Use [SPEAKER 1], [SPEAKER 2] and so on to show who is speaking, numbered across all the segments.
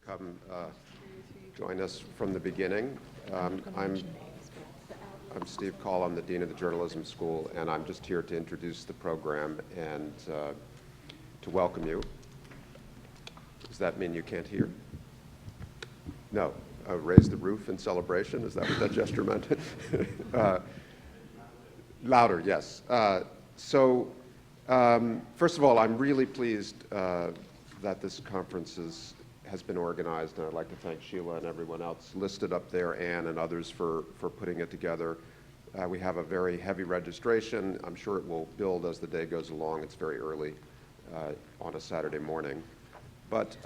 [SPEAKER 1] come join us from the beginning. I'm Steve Call. I'm the Dean of the Journalism School, and I'm just here to introduce the program and to welcome you. Does that mean you can't hear? No. Raise the roof in celebration? Is that what that gesture meant? Louder, yes. First of all, I'm really pleased that this conference has been organized, and I'd like to thank Sheila and everyone else listed up there, Ann and others for putting it together. We have a very heavy registration. I'm sure it will build as the day goes along. It's very early on a Saturday morning. But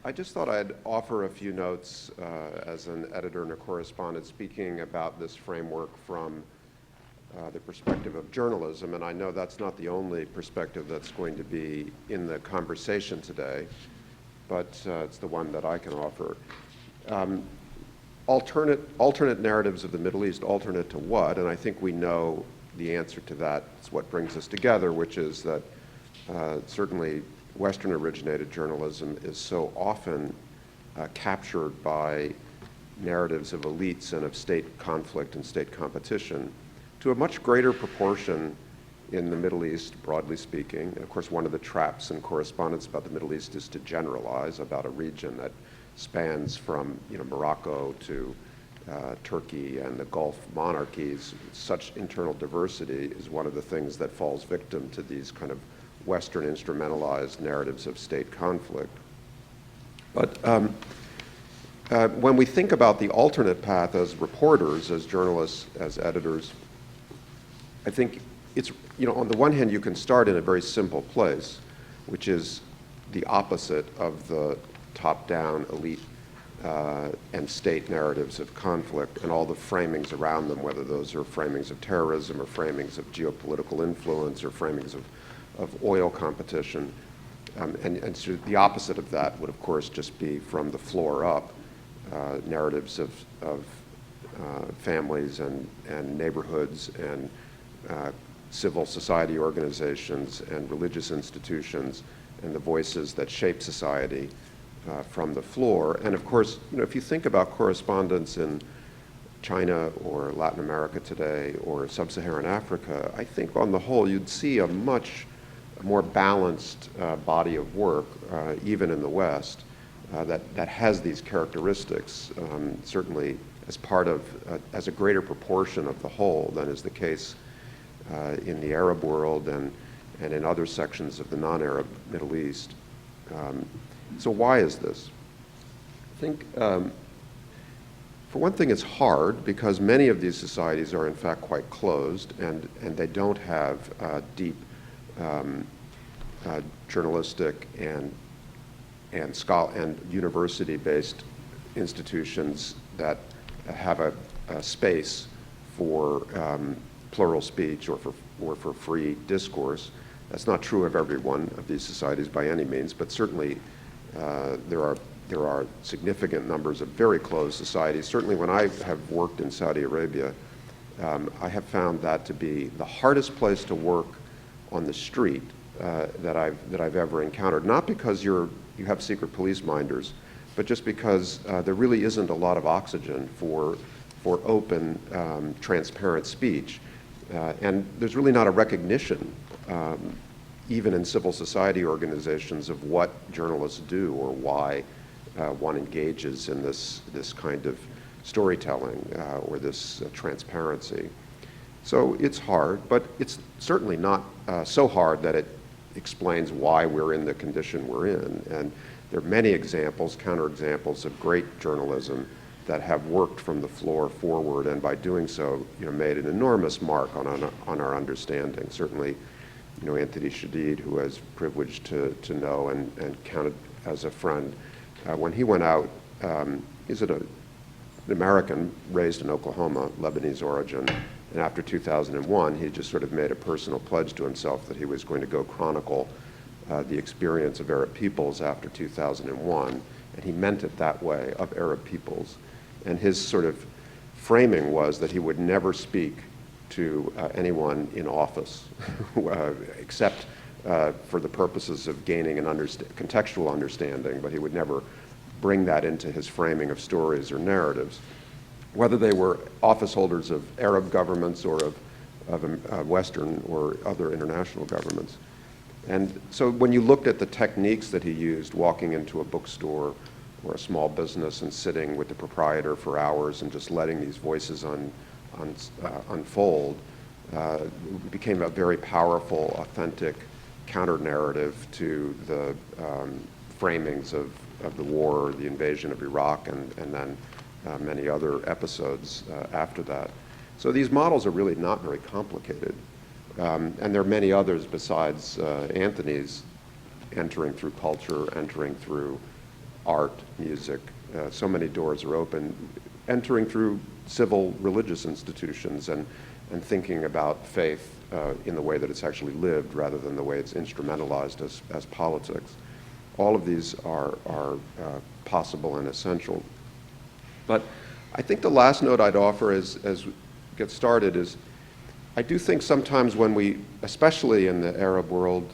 [SPEAKER 1] I just thought I'd offer a few notes as an editor and a correspondent speaking about this framework from the perspective of journalism, and I know that's not the only perspective that's going to be in the conversation today, but it's the one that I can offer. Alternate narratives of the Middle East, alternate to what? And I think we know the answer to that. It's what brings us together, which is that certainly Western-originated journalism is so often captured by narratives of elites and of state conflict and state competition to a much greater proportion in the Middle East, broadly speaking. And of course, one of the traps in correspondence about the Middle East is to generalize about a region that spans from Morocco to Turkey and the Gulf monarchies. Such internal diversity is one of the things that falls victim to these kind of Western instrumentalized narratives of state conflict. But when we think about the alternate path as reporters, as journalists, as editors, I think it's, on the one hand, you can start in a very simple place, which is the opposite of the top-down elite and state narratives of conflict and all the framings around them, whether those are framings of terrorism or framings of geopolitical influence or framings of oil competition. And so the opposite of that would, of course, just be from the floor up, narratives of families and neighborhoods and civil society organizations and religious institutions and the voices that shape society from the floor. And of course, if you think about correspondence in China or Latin America today or sub-Saharan Africa, I think on the whole you'd see a much more balanced body of work, even in the West, that has these characteristics, certainly as part of, as a greater proportion of the whole than is the case in the Arab world and in other sections of the non-Arab Middle East. So why is this? I think, for one thing, it's hard because many of these societies are in fact quite closed and they don't have deep journalistic and university-based institutions that have a space for plural speech or for free discourse. That's not true of every one of these societies by any means, but certainly there are significant numbers of very closed societies. Certainly when I have worked in Saudi Arabia, I have found that to be the hardest place to work on the street that I've ever encountered. Not because you have secret police minders, but just because there really isn't a lot of oxygen for open, transparent speech. And there's really not a recognition, even in civil society organizations, of what journalists do or why one engages in this kind of storytelling or this transparency. So it's hard, but it's certainly not so hard that it explains why we're in the condition we're in. And there are many examples, counterexamples of great journalism that have worked from the floor forward, and by doing so, made an enormous mark on our understanding. Certainly, Anthony Shadid, who I was privileged to know and counted as a friend, when he went out, he's an American raised in Oklahoma, Lebanese origin, and after 2001, he just sort of made a personal pledge to himself that he was going to go chronicle the experience of Arab peoples after 2001, and he meant it that way, of Arab peoples. And his sort of framing was that he would never speak to anyone in office except for the purposes of gaining an contextual understanding, but he would never bring that into his framing of stories or narratives, whether they were office holders of Arab governments or of Western or other international governments. And so when you looked at the techniques that he used, walking into a bookstore or a small business and sitting with the proprietor for hours and just letting these voices unfold, it became a very powerful, authentic counter-narrative to the framings of the war, the invasion of Iraq, and then many other episodes after that. So these models are really not very complicated. And there are many others besides Anthony's, entering through culture, entering through art, music. So many doors are open, entering through civil religious institutions and thinking about faith in the way that it's actually lived rather than the way it's instrumentalized as politics. All of these are possible and essential. But I think the last note I'd offer as we get started is, I do think sometimes when we, especially in the Arab world,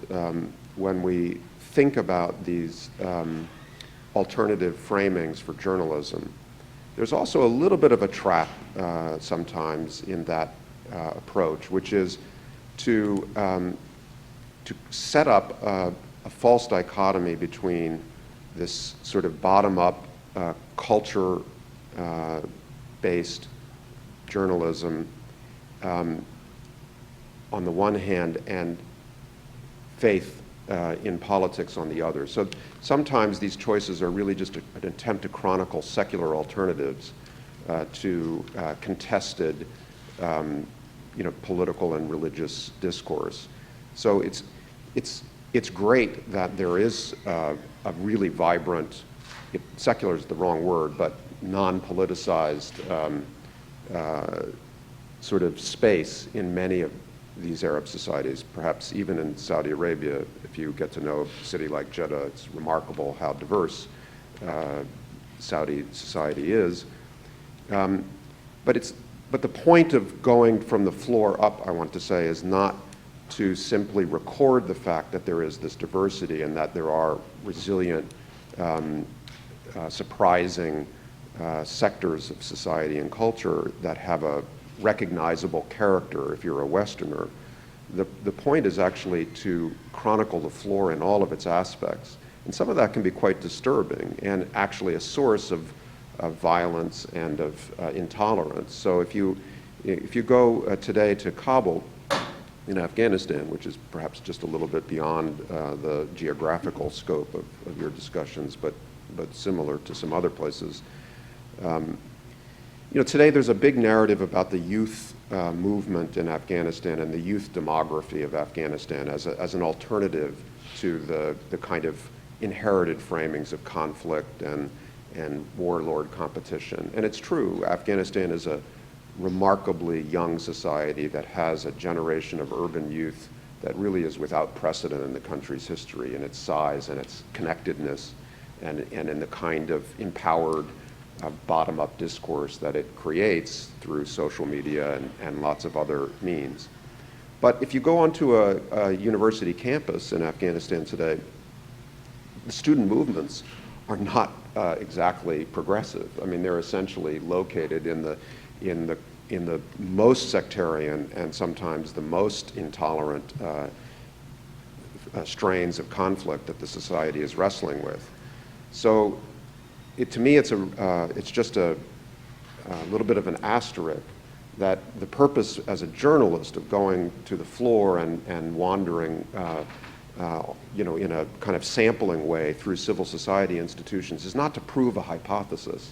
[SPEAKER 1] when we think about these alternative framings for journalism, there's also a little bit of a trap sometimes in that approach, which is to set up a false dichotomy between this sort of bottom-up culture-based journalism on the one hand and faith in politics on the other. So sometimes these choices are really just an attempt to chronicle secular alternatives to contested political and religious discourse. So it's great that there is a really vibrant, secular is the wrong word, but non-politicized sort of space in many of these Arab societies, perhaps even in Saudi Arabia. If you get to know a city like Jeddah, it's remarkable how diverse Saudi society is. But the point of going from the floor up, I want to say, is not to simply record the fact that there is this diversity and that there are resilient, surprising sectors of society and culture that have a recognizable character if you're a Westerner. The point is actually to chronicle the floor in all of its aspects. And some of that can be quite disturbing and actually a source of violence and of intolerance. So if you go today to Kabul in Afghanistan, which is perhaps just a little bit beyond the geographical scope of your discussions, but similar to some other places, today there's a big narrative about the youth movement in Afghanistan and the youth demography of Afghanistan as an alternative to the kind of inherited framings of conflict and warlord competition. And it's true, Afghanistan is a remarkably young society that has a generation of urban youth that really is without precedent in the country's history in its size and its connectedness and in the kind of empowered bottom-up discourse that it creates through social media and lots of other means. But if you go onto a university campus in Afghanistan today, the student movements are not exactly progressive. I mean, they're essentially located in the most sectarian and sometimes the most intolerant strains of conflict that the society is wrestling with. So to me, it's just a little bit of an asterisk that the purpose as a journalist of going to the floor and wandering in a kind of sampling way through civil society institutions is not to prove a hypothesis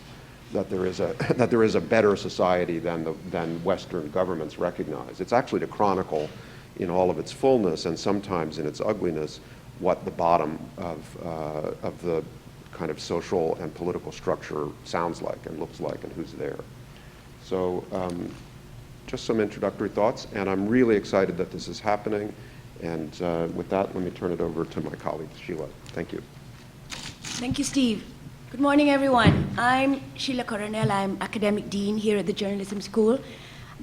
[SPEAKER 1] that there is a better society than Western governments recognize. It's actually to chronicle in all of its fullness and sometimes in its ugliness what the bottom of the kind of social and political structure sounds like and looks like and who's there. So just some introductory thoughts, and I'm really excited that this is happening. And with that, let me turn it over to my colleague, Sheila. Thank you.
[SPEAKER 2] Thank you, Steve. Good morning, everyone. I'm Sheila Coronel. I'm Academic Dean here at the Journalism School.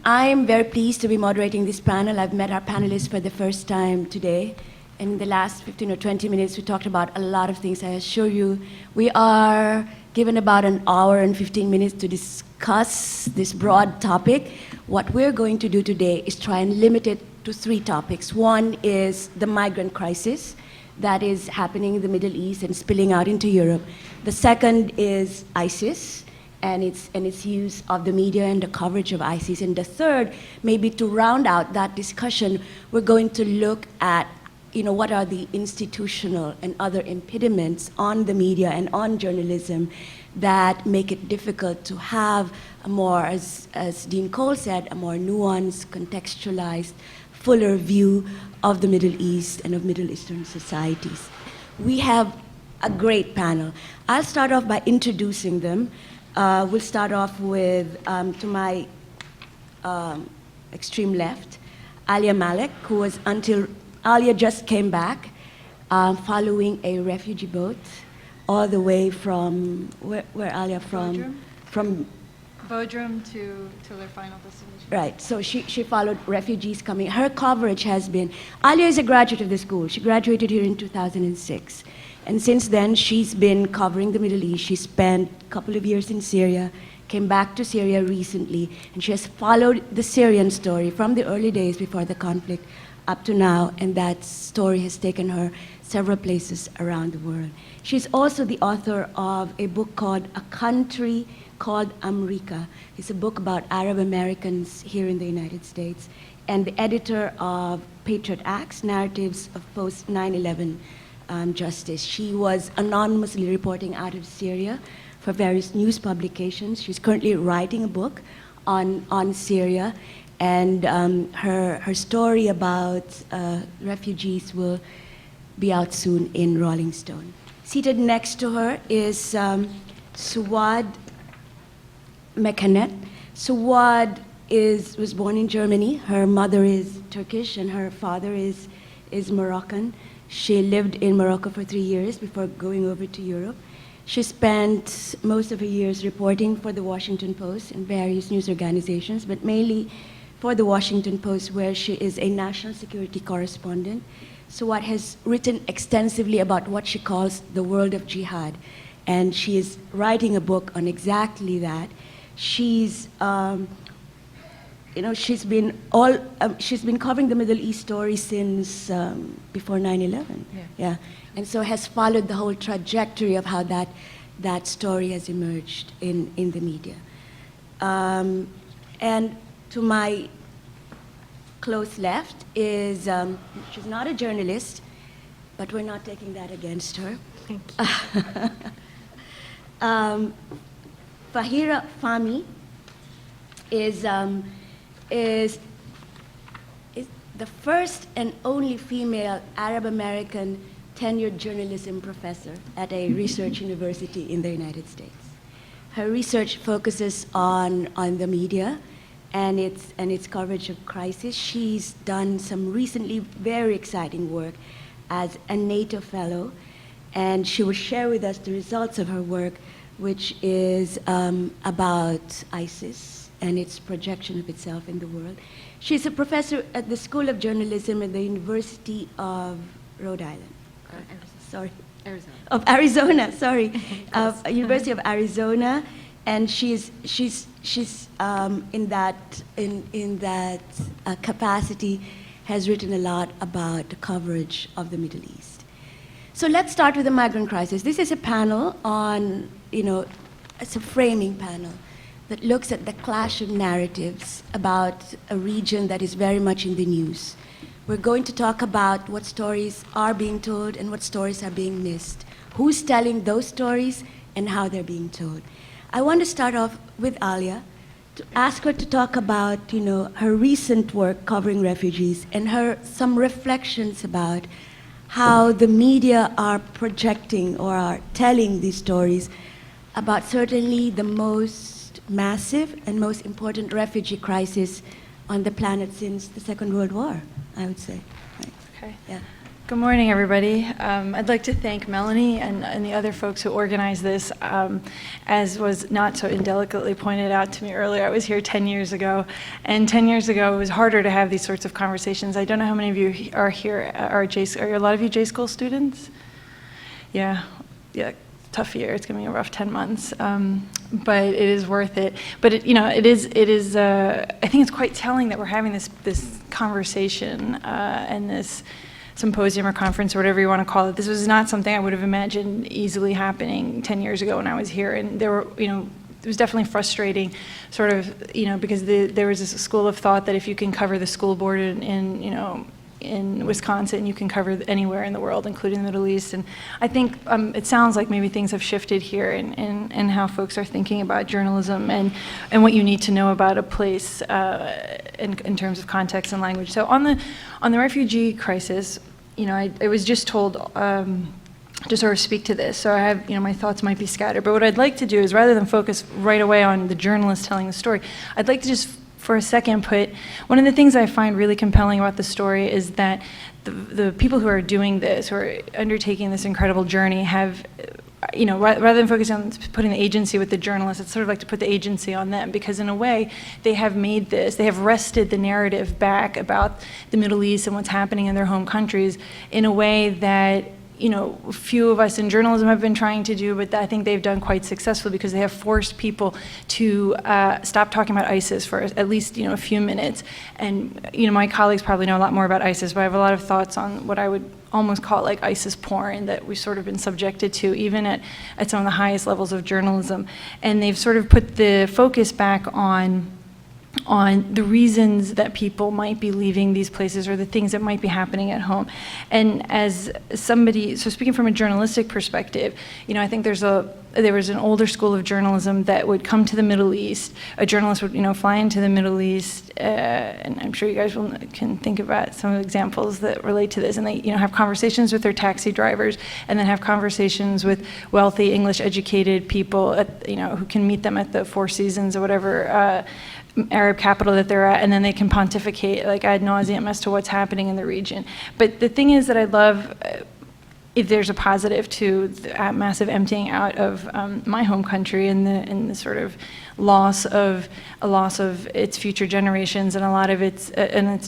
[SPEAKER 2] I'm very pleased to be moderating this panel. I've met our panelists for the first time today. In the last 15 or 20 minutes, we talked about a lot of things. I assure you, we are given about an hour and 15 minutes to discuss this broad topic. What we're going to do today is try and limit it to 3 topics. One is the migrant crisis that is happening in the Middle East and spilling out into Europe. The second is ISIS and its use of the media and the coverage of ISIS. And the third, maybe to round out that discussion, we're going to look at what are the institutional and other impediments on the media and on journalism that make it difficult to have a more, as Dean Cole said, a more nuanced, contextualized, fuller view of the Middle East and of Middle Eastern societies. We have a great panel. I'll start off by introducing them. We'll start off with, to my extreme left, Alia Malek, who was Alia just came back following a refugee boat all the way from, where Alia from?
[SPEAKER 3] Bodrum.
[SPEAKER 2] From
[SPEAKER 3] Bodrum to their final destination.
[SPEAKER 2] Right, so she followed refugees coming. Her coverage has been, Alia is a graduate of the school. She graduated here in 2006. And since then, she's been covering the Middle East. She spent a couple of years in Syria, came back to Syria recently, and she has followed the Syrian story from the early days before the conflict up to now, and that story has taken her several places around the world. She's also the author of a book called A Country Called America. It's a book about Arab Americans here in the United States, and the editor of Patriot Acts, Narratives of Post 9/11 Justice. She was anonymously reporting out of Syria for various news publications. She's currently writing a book on Syria, and her story about refugees will be out soon in Rolling Stone. Seated next to her is Suad Mekanet. Suad was born in Germany. Her mother is Turkish and her father is Moroccan. She lived in Morocco for 3 years before going over to Europe. She spent most of her years reporting for the Washington Post and various news organizations, but mainly for the Washington Post, where she is a national security correspondent. Suad has written extensively about what she calls the world of jihad, and she is writing a book on exactly that. She's she's been covering the Middle East story since before 9/11. Yeah, and so has followed the whole trajectory of how that story has emerged in the media. And to my close left is she's not a journalist, but we're not taking that against her.
[SPEAKER 3] Thank you.
[SPEAKER 2] Fahira Fahmy is the first and only female Arab American tenured journalism professor at a research university in the United States. Her research focuses on the media and its coverage of crisis. She's done some recently very exciting work as a NATO fellow, and she will share with us the results of her work, which is about ISIS and its projection of itself in the world. She's a professor at the School of Journalism at the University of Rhode Island. Sorry.
[SPEAKER 3] Arizona.
[SPEAKER 2] Of Arizona, sorry. University of Arizona, and she's in that capacity has written a lot about the coverage of the Middle East. So let's start with the migrant crisis. This is a panel on, it's a framing panel that looks at the clash of narratives about a region that is very much in the news. We're going to talk about what stories are being told and what stories are being missed, who's telling those stories and how they're being told. I want to start off with Alia, to ask her to talk about, her recent work covering refugees and some reflections about how the media are projecting or are telling these stories about certainly the most massive and most important refugee crisis on the planet since the Second World War, I would say. Right.
[SPEAKER 3] Okay.
[SPEAKER 2] Yeah.
[SPEAKER 3] Good morning, everybody. I'd like to thank Melanie and the other folks who organized this. As was not so indelicately pointed out to me earlier, I was here 10 years ago, and 10 years ago it was harder to have these sorts of conversations. I don't know how many of you are here, are a lot of you J School students? Yeah. tough year. It's going to be a rough 10 months, but it is worth it. But it is. I think it's quite telling that we're having this conversation and this symposium or conference or whatever you want to call it. This was not something I would have imagined easily happening 10 years ago when I was here, and there were, it was definitely frustrating, sort of, because there was this school of thought that if you can cover the school board in Wisconsin, you can cover anywhere in the world, including the Middle East. And I think it sounds like maybe things have shifted here in how folks are thinking about journalism and what you need to know about a place in terms of context and language. So on the refugee crisis, I was just told to sort of speak to this. So I have, my thoughts might be scattered. But what I'd like to do is, rather than focus right away on the journalist telling the story, I'd like to just for a second one of the things I find really compelling about the story is that the people who are doing this, who are undertaking this incredible journey, have, rather than focusing on putting the agency with the journalists, it's sort of like to put the agency on them, because in a way they have wrested the narrative back about the Middle East and what's happening in their home countries in a way that few of us in journalism have been trying to do, but I think they've done quite successfully, because they have forced people to stop talking about ISIS for at least a few minutes. And my colleagues probably know a lot more about ISIS, but I have a lot of thoughts on what I would almost call like ISIS porn that we've sort of been subjected to, even at some of the highest levels of journalism. And they've sort of put the focus back on the reasons that people might be leaving these places or the things that might be happening at home. And as somebody, so speaking from a journalistic perspective, I think there was an older school of journalism that would come to the Middle East. A journalist would, fly into the Middle East, and I'm sure you guys can think about some examples that relate to this. And they, have conversations with their taxi drivers, and then have conversations with wealthy, English-educated people, who can meet them at the Four Seasons or whatever Arab capital that they're at, and then they can pontificate like ad nauseum as to what's happening in the region. But the thing is that I love, if there's a positive to the massive emptying out of my home country and the sort of loss of its future generations and a lot of its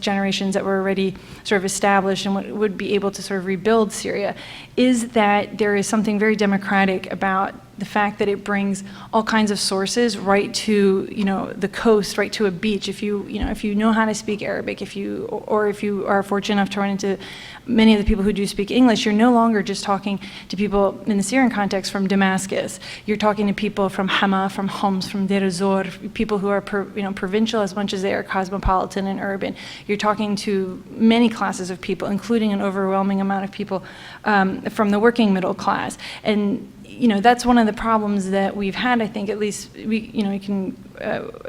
[SPEAKER 3] generations that were already sort of established and would be able to sort of rebuild Syria, is that there is something very democratic about the fact that it brings all kinds of sources right to the coast, right to a beach. If you know how to speak Arabic, if you are fortunate enough to run into many of the people who do speak English, you're no longer just talking to people in the Syrian context from Damascus. You're talking to people from Hama, from Homs, from Deir ez-Zor, people who are provincial as much as they are cosmopolitan and urban. You're talking to many classes of people, including an overwhelming amount of people from the working middle class. And that's one of the problems that we've had, I think, at least we can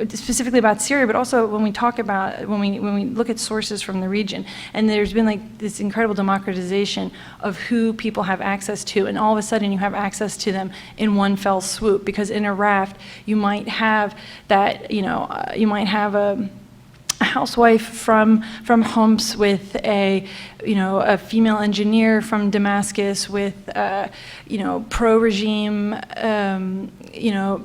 [SPEAKER 3] specifically about Syria, but also when we talk about, when we look at sources from the region, and there's been like this incredible democratization of who people have access to, and all of a sudden you have access to them in one fell swoop, because in a raft you might have that, you might have a housewife from Homs with a female engineer from Damascus with pro-regime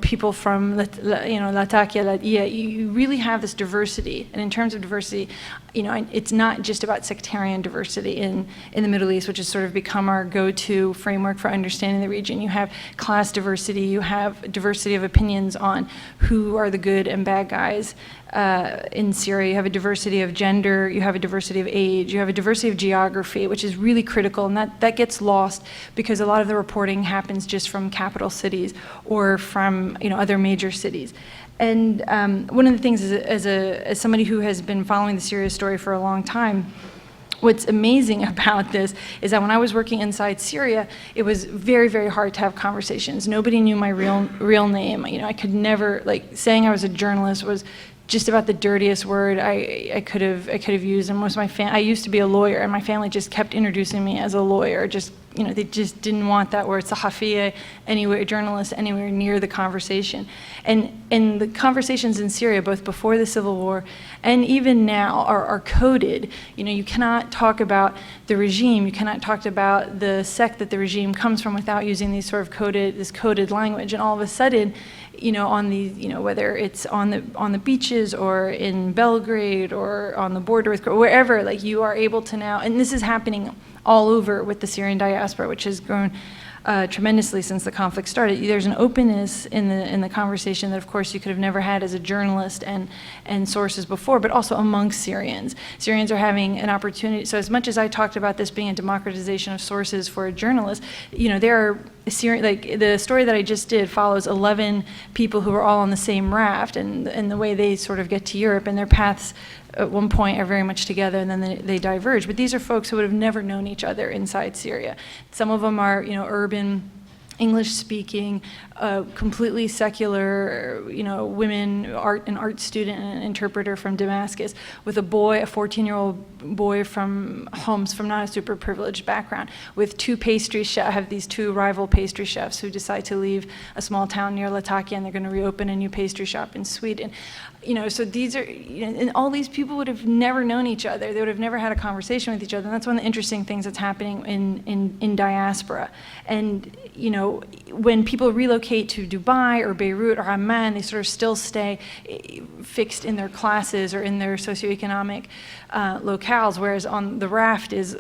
[SPEAKER 3] people from Latakia. You really have this diversity, and in terms of diversity, it's not just about sectarian diversity in the Middle East, which has sort of become our go-to framework for understanding the region. You have class diversity, you have diversity of opinions on who are the good and bad guys in Syria. You have a diversity of gender, you have a diversity of age, you have a diversity of geography, which is really critical, and that gets lost because a lot of the reporting happens just from capital cities or from other major cities. And one of the things as somebody who has been following the Syria story for a long time, what's amazing about this is that when I was working inside Syria, it was very, very hard to have conversations. Nobody knew my real name. I could never, saying I was a journalist was just about the dirtiest word I could have used. And most of my I used to be a lawyer, and my family just kept introducing me as a lawyer. They just didn't want that word, sahafiya, anywhere, journalist, anywhere near the conversation. And the conversations in Syria, both before the civil war and even now, are coded. You cannot talk about the regime, you cannot talk about the sect that the regime comes from without using these sort of coded language. And all of a sudden, on these, whether it's on the beaches or in Belgrade or on the border with wherever, you are able to now, and this is happening all over with the Syrian diaspora, which has grown tremendously since the conflict started. There's an openness in the conversation that, of course, you could have never had as a journalist and sources before, but also amongst Syrians. Syrians are having an opportunity. So as much as I talked about this being a democratization of sources for a journalist, there are like the story that I just did follows 11 people who are all on the same raft, and the way they sort of get to Europe, and their paths at one point are very much together, and then they diverge. But these are folks who would have never known each other inside Syria. Some of them are, urban, English-speaking, completely secular, women, an art student and an interpreter from Damascus, with a 14-year-old boy from Homs, from not a super privileged background, with two pastry chefs. I have these two rival pastry chefs who decide to leave a small town near Latakia, and they're going to reopen a new pastry shop in Sweden. So these are, and all these people would have never known each other. They would have never had a conversation with each other. And that's one of the interesting things that's happening in diaspora. And, when people relocate to Dubai or Beirut or Amman, they sort of still stay fixed in their classes or in their socioeconomic locales, whereas on the raft is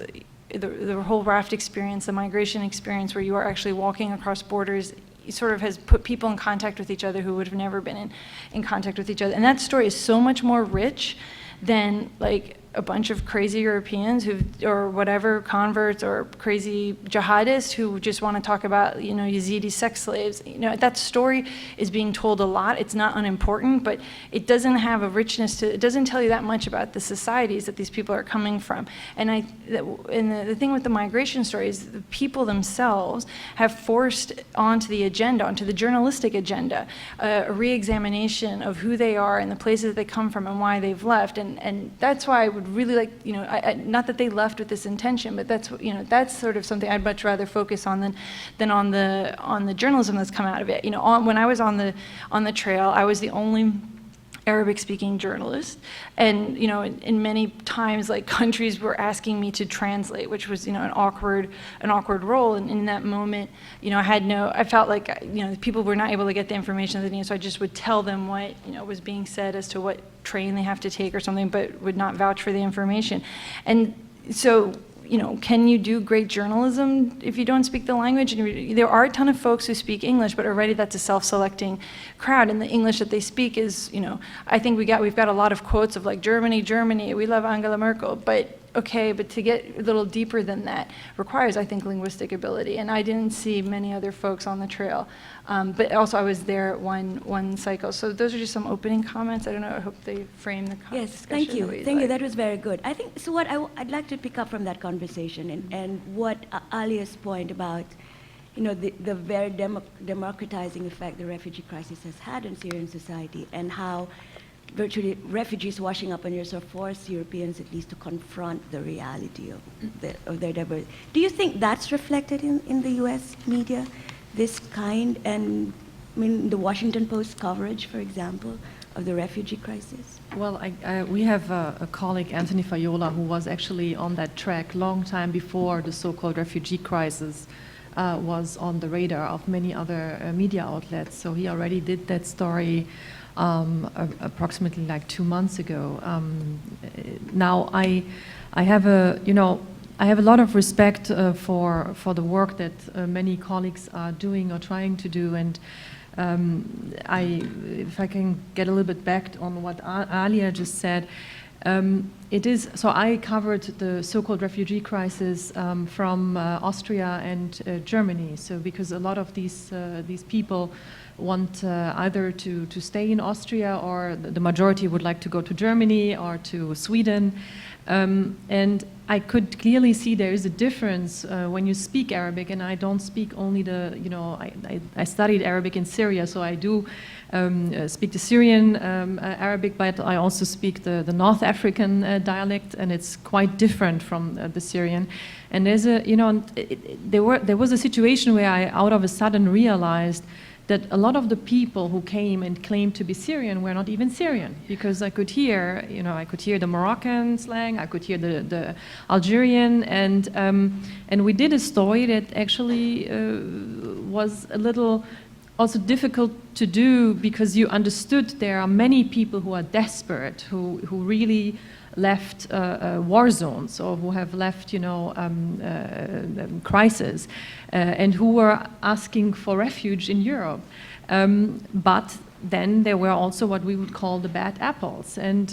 [SPEAKER 3] the whole raft experience, the migration experience, where you are actually walking across borders, sort of has put people in contact with each other who would have never been in contact with each other. And that story is so much more rich than like a bunch of crazy Europeans or whatever, converts or crazy jihadists who just want to talk about, Yazidi sex slaves. That story is being told a lot. It's not unimportant, but it doesn't have a richness it doesn't tell you that much about the societies that these people are coming from. And the thing with the migration story is the people themselves have forced onto the agenda, onto the journalistic agenda, a re-examination of who they are and the places that they come from and why they've left. And that's why I would really like, not that they left with this intention, but that's sort of something I'd much rather focus on than on the journalism that's come out of it. When I was on the trail, I was the only Arabic-speaking journalist, and in many times, like, countries were asking me to translate, which was an awkward role. And in that moment, I felt like people were not able to get the information that they needed, so I just would tell them what was being said as to what train they have to take or something, but would not vouch for the information. And so, can you do great journalism if you don't speak the language? And there are a ton of folks who speak English, but already that's a self-selecting crowd, and the English that they speak is, I think we've got a lot of quotes of like Germany, we love Angela Merkel, but to get a little deeper than that requires, I think, linguistic ability. And I didn't see many other folks on the trail, but also I was there one cycle. So those are just some opening comments. I don't know. I hope they frame the
[SPEAKER 2] Yes,
[SPEAKER 3] discussion.
[SPEAKER 2] thank you. Thank you. That was very good. I think so. What I'd like to pick up from that conversation and what Alia's point about, the very democratizing effect the refugee crisis has had on Syrian society, and how virtually refugees washing up on your shore force Europeans at least to confront the reality of their diversity. Do you think that's reflected in the U.S. media, this kind, and the Washington Post coverage, for example, of the refugee crisis?
[SPEAKER 4] Well, we have a colleague, Anthony Fayola, who was actually on that track long time before the so-called refugee crisis was on the radar of many other media outlets. So he already did that story approximately like 2 months ago. Now I have a lot of respect for the work that many colleagues are doing or trying to do, and if I can get a little bit back on what Alia just said, it is so. I covered the so-called refugee crisis from Austria and Germany. So because a lot of these people want either to stay in Austria, or the majority would like to go to Germany or to Sweden. And I could clearly see there is a difference when you speak Arabic, and I don't speak only I studied Arabic in Syria, so I do speak the Syrian Arabic, but I also speak the North African dialect, and it's quite different from the Syrian. And there's there was a situation where I out of a sudden realized that a lot of the people who came and claimed to be Syrian were not even Syrian, because I could hear the Moroccan slang, I could hear the Algerian, and we did a story that actually was a little also difficult to do, because you understood there are many people who are desperate, who really left war zones or who have left, crisis, and who were asking for refuge in Europe. But then there were also what we would call the bad apples. And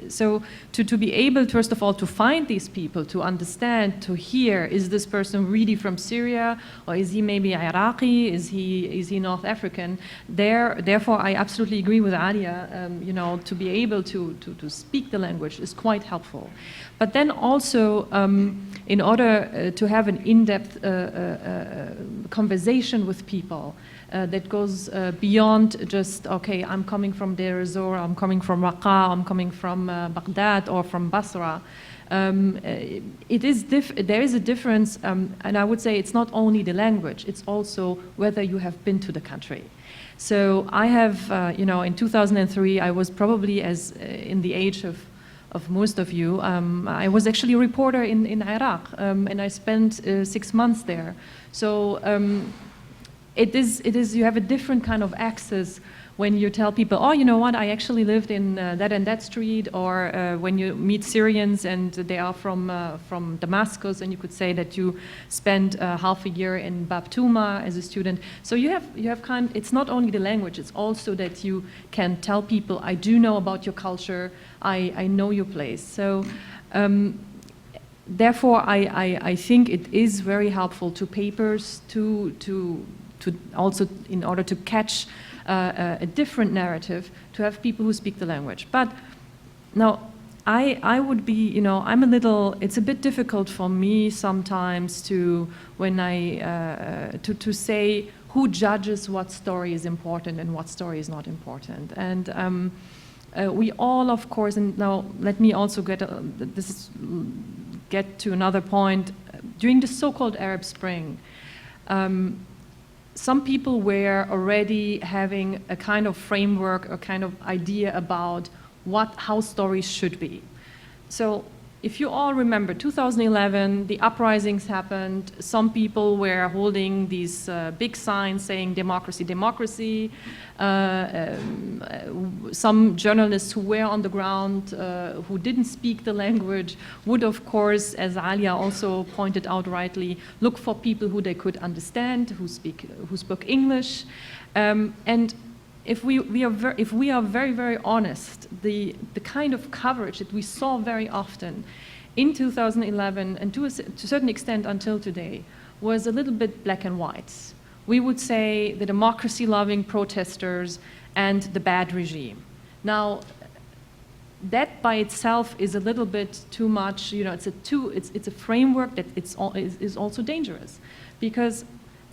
[SPEAKER 4] so to be able, first of all, to find these people, to understand, to hear, is this person really from Syria, or is he maybe Iraqi, is he North African? Therefore, I absolutely agree with Alia, to be able to speak the language is quite helpful. But then also, in order to have an in-depth conversation with people, that goes beyond just, okay, I'm coming from Deir ez-Zor, I'm coming from Raqqa, I'm coming from Baghdad or from Basra. There is a difference, and I would say it's not only the language, it's also whether you have been to the country. So I have, in 2003, I was probably in the age of most of you. I was actually a reporter in Iraq, and I spent 6 months there. So it is, you have a different kind of access when you tell people, oh, you know what, I actually lived in that and that street, or when you meet Syrians and they are from Damascus, and you could say that you spent half a year in Bab Touma as a student. So you have it's not only the language, it's also that you can tell people, I do know about your culture, I know your place. So therefore, I think it is very helpful to papers to also, in order to catch a different narrative, to have people who speak the language. But now, I would be, I'm a little, it's a bit difficult for me sometimes to say who judges what story is important and what story is not important. And we all, of course, and now let me also get to another point. During the so-called Arab Spring, some people were already having a kind of framework, a kind of idea about how stories should be. So if you all remember, 2011, the uprisings happened. Some people were holding these big signs saying democracy, democracy. Some journalists who were on the ground, who didn't speak the language, would, of course, as Alia also pointed out rightly, look for people who they could understand, who spoke English. And if we are very, very honest, the kind of coverage that we saw very often in 2011 and to a certain extent until today was a little bit black and white. We would say the democracy-loving protesters and the bad regime. Now, that by itself is a little bit too much. It's a framework that is also dangerous, because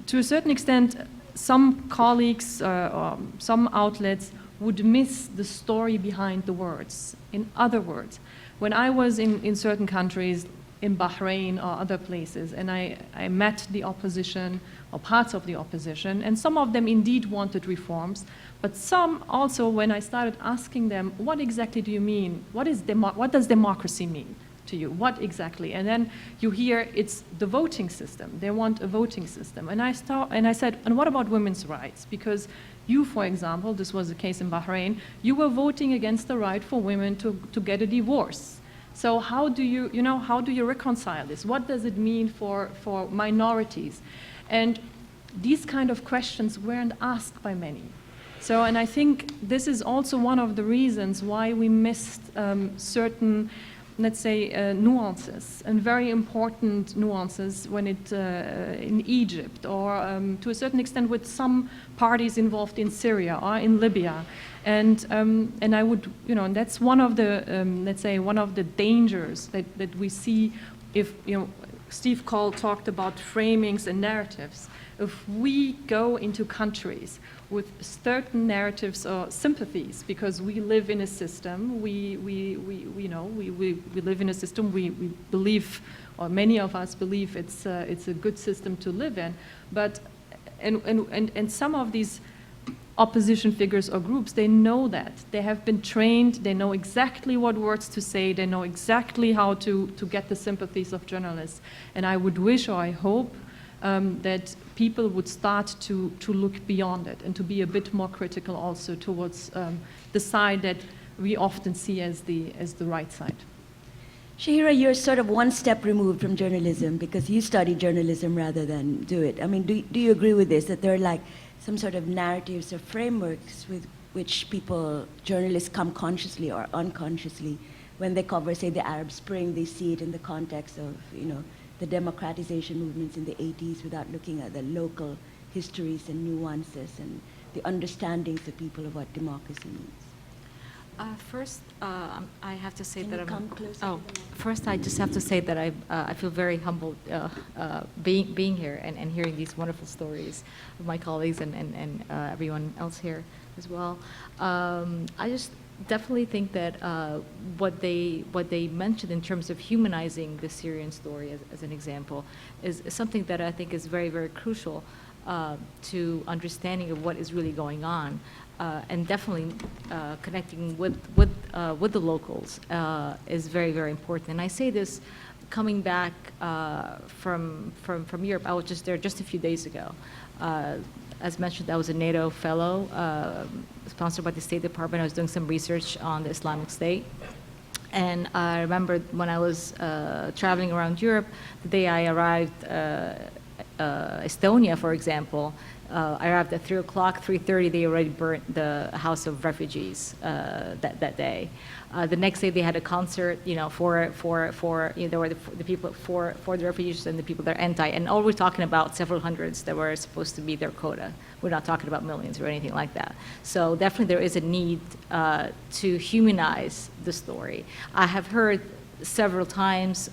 [SPEAKER 4] to a certain extent, some colleagues or some outlets would miss the story behind the words. In other words, when I was in certain countries, in Bahrain or other places, and I met the opposition or parts of the opposition, and some of them indeed wanted reforms, but some also, when I started asking them, what exactly do you mean? What does democracy mean to you? What exactly? And then you hear it's the voting system. They want a voting system. And I said, and what about women's rights? Because you, for example, this was the case in Bahrain, you were voting against the right for women to get a divorce. So how do you reconcile this? What does it mean for minorities? And these kind of questions weren't asked by many. So, and I think this is also one of the reasons why we missed certain, let's say, nuances, and very important nuances when in Egypt, or to a certain extent with some parties involved in Syria or in Libya. And I would, and that's one of the, let's say, one of the dangers that we see if, Steve Cole talked about framings and narratives. If we go into countries with certain narratives or sympathies, because we live in a system, we live in a system, we believe, or many of us believe it's a good system to live in, but and some of these opposition figures or groups, they know that. They have been trained, they know exactly what words to say, they know exactly how to get the sympathies of journalists. And I would wish, or I hope, that people would start to look beyond it and to be a bit more critical also towards the side that we often see as the right side.
[SPEAKER 2] Shahira, you're sort of one step removed from journalism because you study journalism rather than do it. I mean, do you agree with this, that there are like some sort of narratives or frameworks with which journalists come consciously or unconsciously when they cover, say, the Arab Spring, they see it in the context of, the democratization movements in the 80s without looking at the local histories and nuances and the understandings of people of what democracy means?
[SPEAKER 5] First, I have to say
[SPEAKER 2] Can
[SPEAKER 5] that
[SPEAKER 2] you
[SPEAKER 5] I'm.
[SPEAKER 2] come closer to
[SPEAKER 5] Oh,
[SPEAKER 2] the mic?
[SPEAKER 5] first, I just have to say that I feel very humbled being here and hearing these wonderful stories of my colleagues and everyone else here as well. I just definitely think that what they mentioned in terms of humanizing the Syrian story as an example is something that I think is very, very crucial to understanding of what is really going on. And definitely connecting with the locals is very, very important. And I say this coming back from Europe. I was just there just a few days ago. As mentioned, I was a NATO fellow, sponsored by the State Department. I was doing some research on the Islamic State. And I remember when I was traveling around Europe, the day I arrived, Estonia, for example, I arrived at 3 o'clock, 3:30, they already burnt the house of refugees that day. The next day they had a concert, for there were the people for the refugees and the people that are anti, and all we're talking about several hundreds that were supposed to be their quota. We're not talking about millions or anything like that. So definitely there is a need to humanize the story. I have heard several times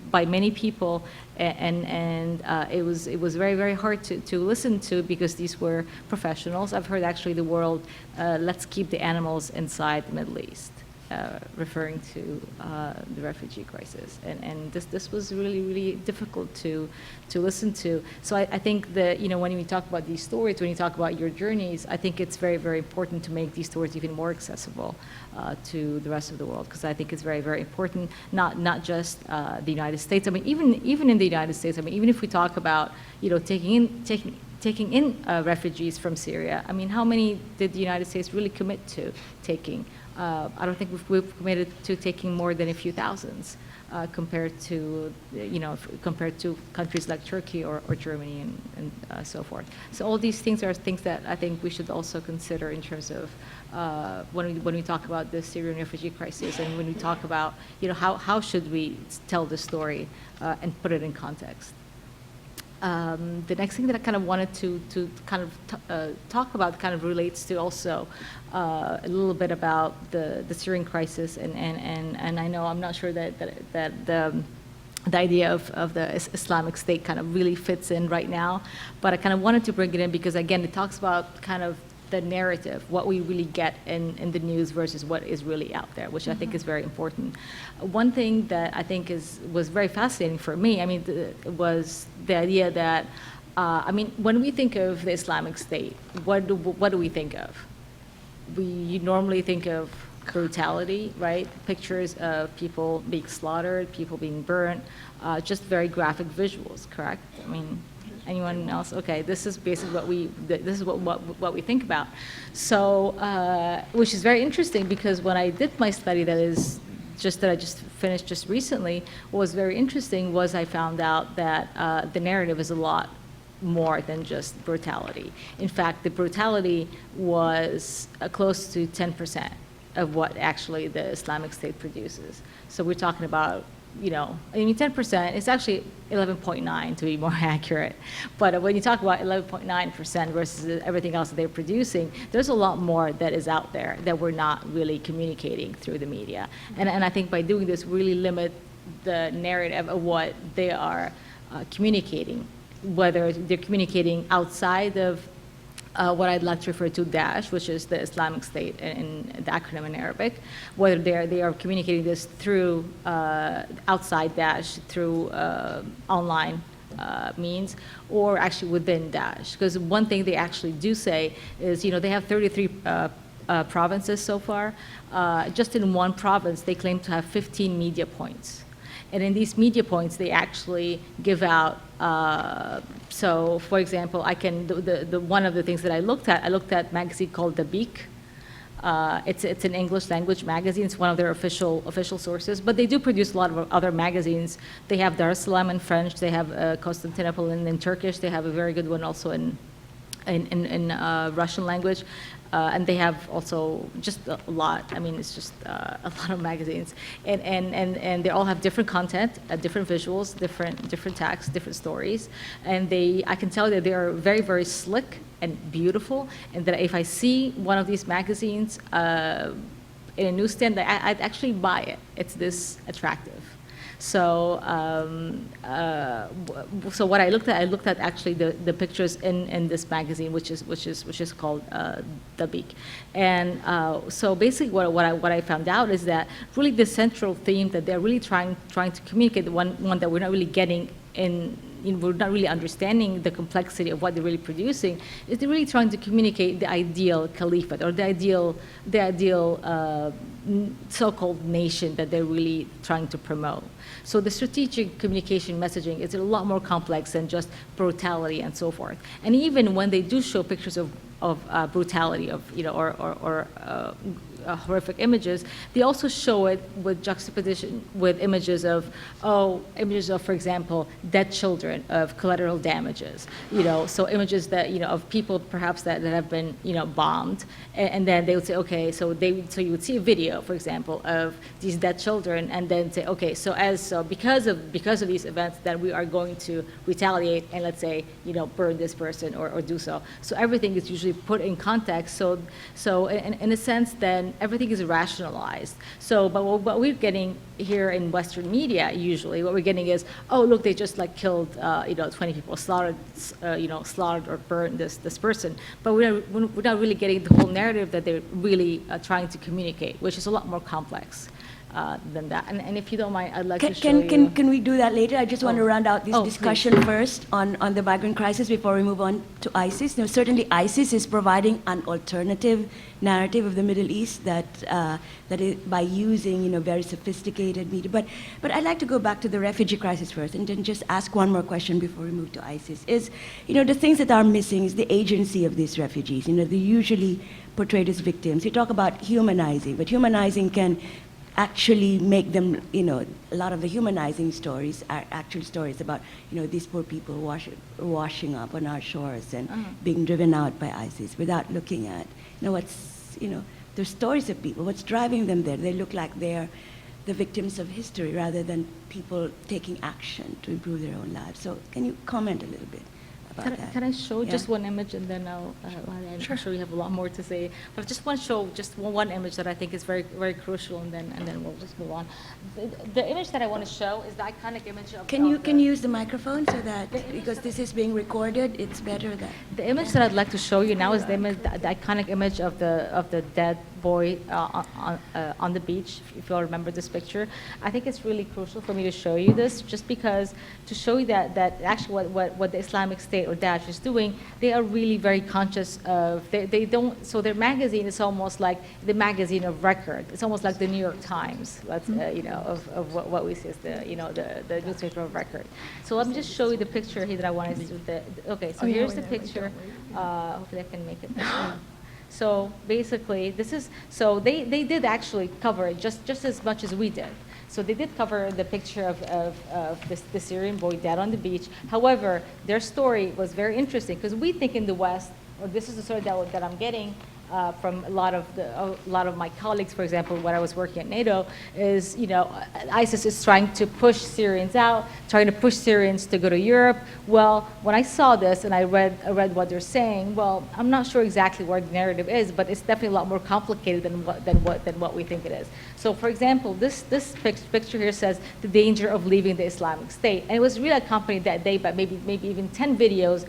[SPEAKER 5] by many people, and it was very, very hard to listen to because these were professionals. I've heard actually the word, let's keep the animals inside the Middle East, referring to the refugee crisis. And this was really, really difficult to listen to. So I think that, when we talk about these stories, when you talk about your journeys, I think it's very, very important to make these stories even more accessible to the rest of the world, because I think it's very, very important, not just the United States. I mean, even in the United States, I mean, even if we talk about, taking in refugees from Syria, I mean, how many did the United States really commit to taking? I don't think we've committed to taking more than a few thousands compared to countries like Turkey or Germany and so forth. So all these things are things that I think we should also consider in terms of when we talk about the Syrian refugee crisis, and when we talk about how should we tell the story and put it in context. The next thing that I kind of wanted to kind of talk about kind of relates to also a little bit about the Syrian crisis, and I know I'm not sure that the idea of the Islamic State kind of really fits in right now, but I kind of wanted to bring it in because, again, it talks about kind of the narrative, what we really get in the news versus what is really out there, which I think is very important. One thing that I think was very fascinating for me, I mean, was the idea that, I mean, when we think of the Islamic State, what do we think of? We normally think of brutality, right? Pictures of people being slaughtered, people being burnt, just very graphic visuals, correct? I mean, anyone else? Okay, this is basically what we think about. So, which is very interesting because when I did my study that I just finished just recently, what was very interesting was I found out that the narrative is a lot more than just brutality. In fact, the brutality was close to 10% of what actually the Islamic State produces. So we're talking about, I mean, 10%, it's actually 11.9 to be more accurate. But when you talk about 11.9% versus everything else that they're producing, there's a lot more that is out there that we're not really communicating through the media. And I think by doing this, we really limit the narrative of what they are communicating, whether they're communicating outside of what I'd like to refer to Daesh, which is the Islamic State in the acronym in Arabic, whether they are communicating this through outside Daesh, through online means, or actually within Daesh. Because one thing they actually do say is, they have 33 provinces so far. Just in one province, they claim to have 15 media points. And in these media points, they actually give out, so for example, one of the things that I looked at a magazine called The Beak, It's an English language magazine. It's one of their official sources. But they do produce a lot of other magazines. They have Dar es Salaam in French. They have Constantinople in Turkish. They have a very good one also in Russian language. And they have also just a lot. I mean, it's just a lot of magazines, and they all have different content, different visuals, different texts, different stories, and I can tell that they are very, very slick and beautiful, and that if I see one of these magazines in a newsstand, I'd actually buy it. It's this attractive. So, so what I looked at actually the pictures in this magazine, which is called The Beak, and so basically what I found out is that really the central theme that they're really trying to communicate, the one that we're not really getting we're not really understanding the complexity of what they're really producing, is they're really trying to communicate the ideal caliphate or the ideal so-called nation that they're really trying to promote. So the strategic communication messaging is a lot more complex than just brutality and so forth. And even when they do show pictures of brutality, or horrific images, they also show it with juxtaposition with images of, for example, dead children, of collateral damages, so images that, of people perhaps that have been, bombed, and then they would say, okay, so you would see a video, for example, of these dead children, and then say, okay, so because of these events, that we are going to retaliate and let's say, burn this person or do so. So everything is usually put in context. So in a sense, then everything is rationalized. So, but what we're getting here in Western media, usually, what we're getting is, oh, look, they just like killed, 20 people, slaughtered or burned this person. But we're not really getting the whole narrative that they're really trying to communicate, which is a lot more complex than that. And if you don't mind, I'd like to show you.
[SPEAKER 2] Can we do that later? I just want to round out this discussion
[SPEAKER 5] please.
[SPEAKER 2] first on the migrant crisis before we move on to ISIS. Now, certainly ISIS is providing an alternative narrative of the Middle East that is by using very sophisticated media. But I'd like to go back to the refugee crisis first, and then just ask one more question before we move to ISIS. Is the things that are missing is the agency of these refugees. They're usually portrayed as victims. You talk about humanizing, but humanizing can actually make them, a lot of the humanizing stories are actual stories about, these poor people washing up on our shores and being driven out by ISIS without looking at, the stories of people, what's driving them there. They look like they're the victims of history rather than people taking action to improve their own lives. So can you comment a little bit about that?
[SPEAKER 5] Can I show just one image, and then I'm sure you have a lot more to say. But I just want to show just one image that I think is very, very crucial, and then we'll just move on. The image that I want to show is the iconic image of.
[SPEAKER 2] Can you use the microphone so that, because this is being recorded, it's better that.
[SPEAKER 5] The image that I'd like to show you now is the iconic image of the dead boy on the beach. If you all remember this picture, I think it's really crucial for me to show you this, just because to show you that actually what the Islamic State or Daesh is doing, they are really very conscious of. They don't. So their magazine is almost like the magazine of record. It's almost like the New York Times. Let's of what we see as the newspaper of record. So let me just show you the picture here that I wanted to do. Okay, so here's the picture. Hopefully I can make it. So basically, they did actually cover it just as much as we did. So they did cover the picture of the Syrian boy dead on the beach. However, their story was very interesting, because we think in the West, or this is the story that I'm getting from a lot of my colleagues, for example, when I was working at NATO, is ISIS is trying to push Syrians out, trying to push Syrians to go to Europe. Well, when I saw this and I read what they're saying, well, I'm not sure exactly where the narrative is, but it's definitely a lot more complicated than what we think it is. So, for example, this picture here says the danger of leaving the Islamic State, and it was really accompanied that day by maybe even 10 videos,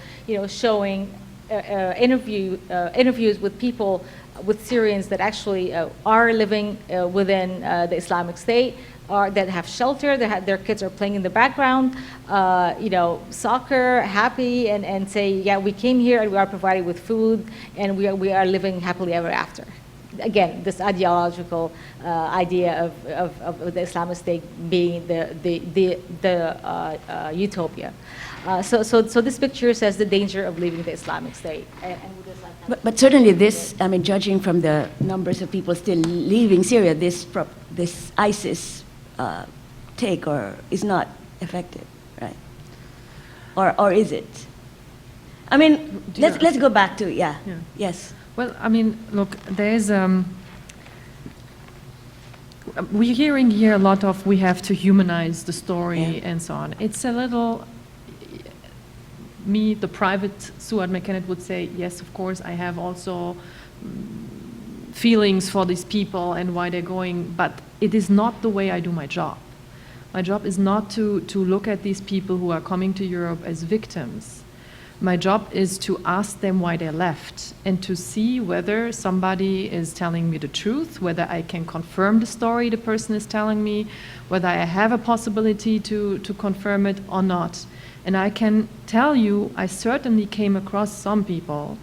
[SPEAKER 5] showing. Interviews with people, with Syrians that actually are living within the Islamic State, that have shelter, their kids are playing in the background, soccer, happy, and say, yeah, we came here and we are provided with food, and we are living happily ever after. again, this ideological idea of the Islamic State being the utopia. So this picture says the danger of leaving the Islamic State. And with this,
[SPEAKER 2] But certainly this, I mean, judging from the numbers of people still leaving Syria, this ISIS take is not effective, right? Or is it? I mean, let's go back to,
[SPEAKER 4] Yeah.
[SPEAKER 2] yes.
[SPEAKER 4] Well, I mean, look, there's we're hearing here a lot of we have to humanize the story and so on. It's a little, me, the private Suad mechanic would say, yes, of course, I have also feelings for these people and why they're going, but it is not the way I do my job. My job is not to look at these people who are coming to Europe as victims. My job is to ask them why they left and to see whether somebody is telling me the truth, whether I can confirm the story the person is telling me, whether I have a possibility to confirm it or not. And I can tell you, I certainly came across some people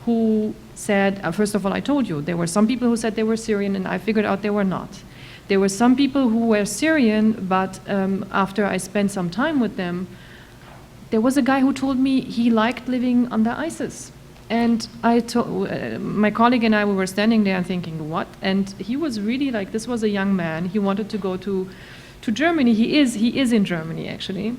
[SPEAKER 4] who said, first of all, I told you, there were some people who said they were Syrian and I figured out they were not. There were some people who were Syrian, but after I spent some time with them, there was a guy who told me he liked living under ISIS. And my colleague and I, we were standing there and thinking, what? And he was really like, this was a young man. He wanted to go to Germany. He is in Germany, actually.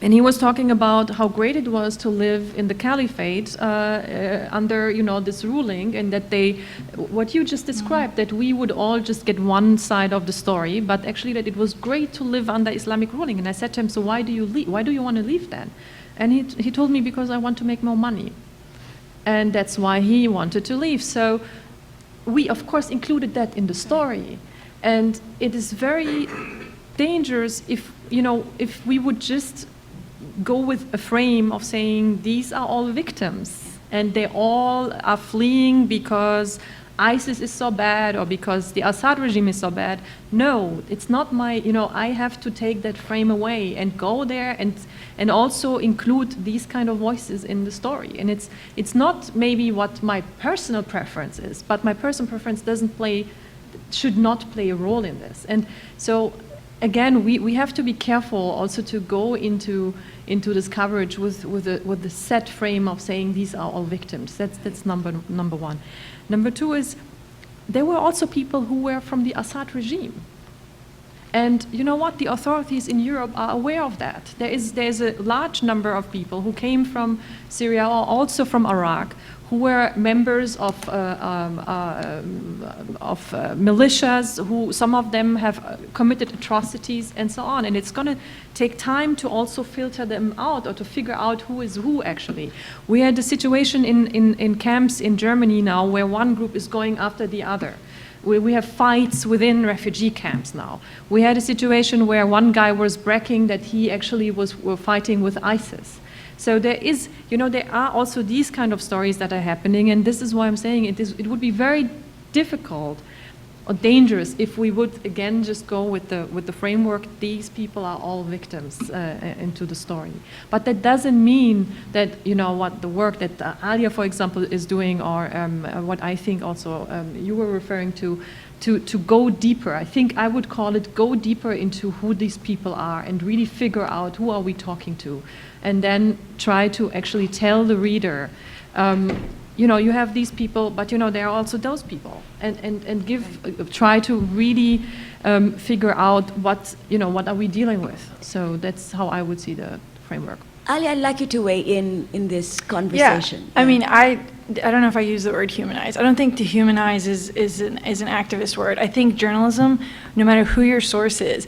[SPEAKER 4] And he was talking about how great it was to live in the caliphate under, this ruling, and that what you just described, that we would all just get one side of the story, but actually that it was great to live under Islamic ruling. And I said to him, so why do you leave? Why do you want to leave then? And he told me, because I want to make more money. And that's why he wanted to leave. So we, of course, included that in the story. And it is very dangerous if we would just go with a frame of saying these are all victims and they all are fleeing because ISIS is so bad or because the Assad regime is so bad. No, it's not I have to take that frame away and go there and also include these kind of voices in the story. And it's not maybe what my personal preference is, but my personal preference should not play a role in this. And so again, we have to be careful also to go into this coverage with the set frame of saying these are all victims. That's number one. Number two is there were also people who were from the Assad regime. And you know what? The authorities in Europe are aware of that. There's a large number of people who came from Syria or also from Iraq who were members of militias, who some of them have committed atrocities and so on. And it's going to take time to also filter them out or to figure out who is who, actually. We had a situation in camps in Germany now where one group is going after the other. We have fights within refugee camps now. We had a situation where one guy was bragging that he actually were fighting with ISIS. So there are also these kind of stories that are happening, and this is why I'm saying it would be very difficult or dangerous if we would again just go with the framework. These people are all victims into the story, but that doesn't mean that what the work that Alia, for example, is doing, or what I think also you were referring to go deeper. I think I would call it go deeper into who these people are and really figure out who are we talking to, and then try to actually tell the reader. You have these people, but there are also those people, and try to really figure out what are we dealing with. So that's how I would see the framework.
[SPEAKER 2] Ali, I'd like you to weigh in this conversation.
[SPEAKER 3] Yeah. I mean, I don't know if I use the word humanize. I don't think to humanize is an activist word. I think journalism, no matter who your source is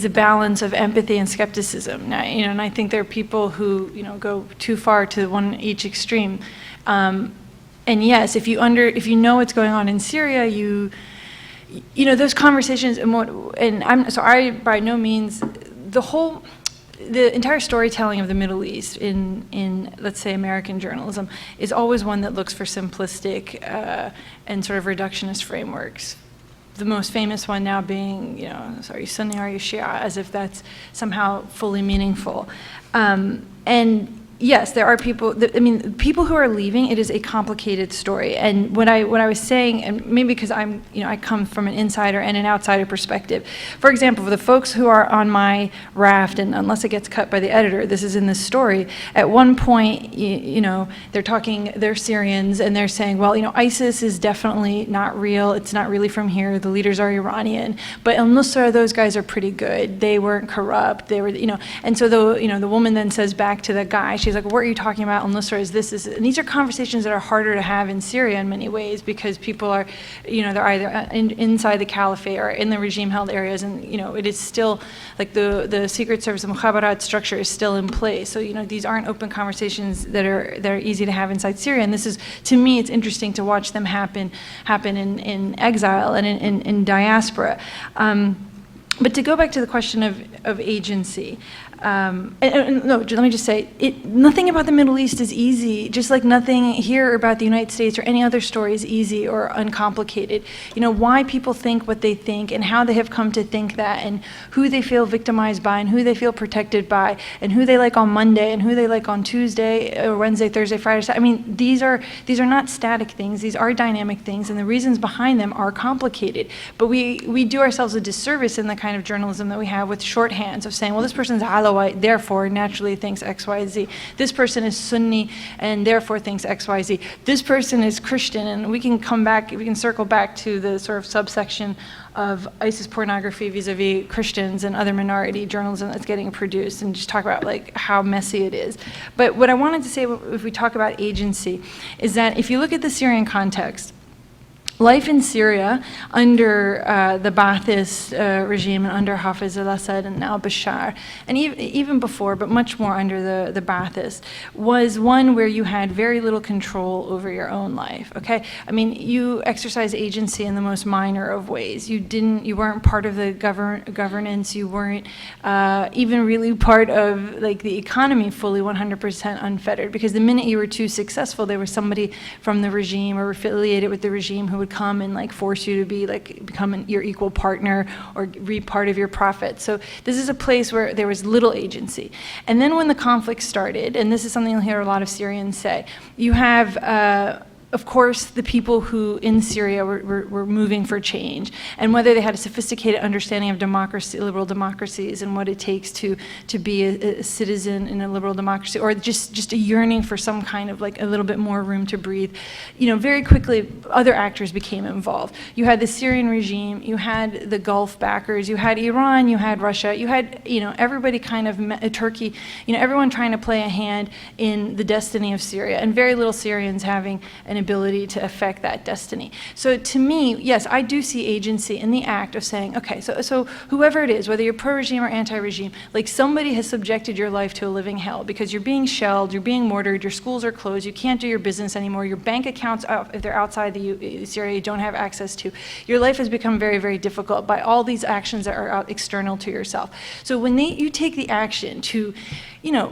[SPEAKER 3] a balance of empathy and skepticism. Now, and I think there are people who go too far to each extreme. And yes, if you know what's going on in Syria, those conversations and I by no means the entire storytelling of the Middle East in let's say American journalism is always one that looks for simplistic and sort of reductionist frameworks. The most famous one now being, are you Sunni, are you Shia, as if that's somehow fully meaningful. And yes, there are people, people who are leaving, it is a complicated story. And what I was saying, and maybe because I come from an insider and an outsider perspective. For example, for the folks who are on my raft, and unless it gets cut by the editor, this is in this story, at one point, they're Syrians, and they're saying, well, ISIS is definitely not real. It's not really from here. The leaders are Iranian. But al-Nusra, those guys are pretty good. They weren't corrupt. They were, and so the woman then says back to the guy, she's like, what are you talking about? Al-Nusra is this, and these are conversations that are harder to have in Syria in many ways, because people are, they're either inside the caliphate or in the regime-held areas, and, it is still, like the Secret Service, the Mukhabarat structure is still in place. So, these aren't open conversations that are easy to have inside Syria, and this is, to me, it's interesting to watch them happen in exile and in diaspora. But to go back to the question of agency, no, let me just say, nothing about the Middle East is easy, just like nothing here about the United States or any other story is easy or uncomplicated. Why people think what they think and how they have come to think that, and who they feel victimized by and who they feel protected by, and who they like on Monday and who they like on Tuesday or Wednesday, Thursday, Friday, Saturday. These are not static things, these are dynamic things, and the reasons behind them are complicated. But we do ourselves a disservice in the kind of journalism that we have with shorthands of saying, well, this person's Alawite, therefore naturally thinks XYZ. This person is Sunni and therefore thinks XYZ. This person is Christian, and we can circle back to the sort of subsection of ISIS pornography vis-a-vis Christians and other minority journalism that's getting produced, and just talk about like how messy it is. But what I wanted to say, if we talk about agency, is that if you look at the Syrian context, life in Syria under the Ba'athist regime and under Hafiz al-Assad and now Bashar, and even before, but much more under the Ba'athist, was one where you had very little control over your own life, okay? You exercise agency in the most minor of ways. You weren't part of the governance, you weren't even really part of like the economy fully 100% unfettered, because the minute you were too successful, there was somebody from the regime or affiliated with the regime who would come and like force you to become your equal partner or reap part of your profit. So this is a place where there was little agency. And then when the conflict started, and this is something you'll hear a lot of Syrians say, you have of course, the people who in Syria were moving for change, and whether they had a sophisticated understanding of democracy, liberal democracies, and what it takes to be a citizen in a liberal democracy, or just a yearning for some kind of like a little bit more room to breathe, very quickly other actors became involved. You had the Syrian regime, you had the Gulf backers, you had Iran, you had Russia, you had everybody kind of Turkey, everyone trying to play a hand in the destiny of Syria, and very little Syrians having an ability to affect that destiny. So to me, yes, I do see agency in the act of saying, okay, so whoever it is, whether you're pro-regime or anti-regime, like somebody has subjected your life to a living hell because you're being shelled, you're being mortared, your schools are closed, you can't do your business anymore, your bank accounts, if they're outside Syria, you don't have access to. Your life has become very, very difficult by all these actions that are external to yourself. So when you take the action to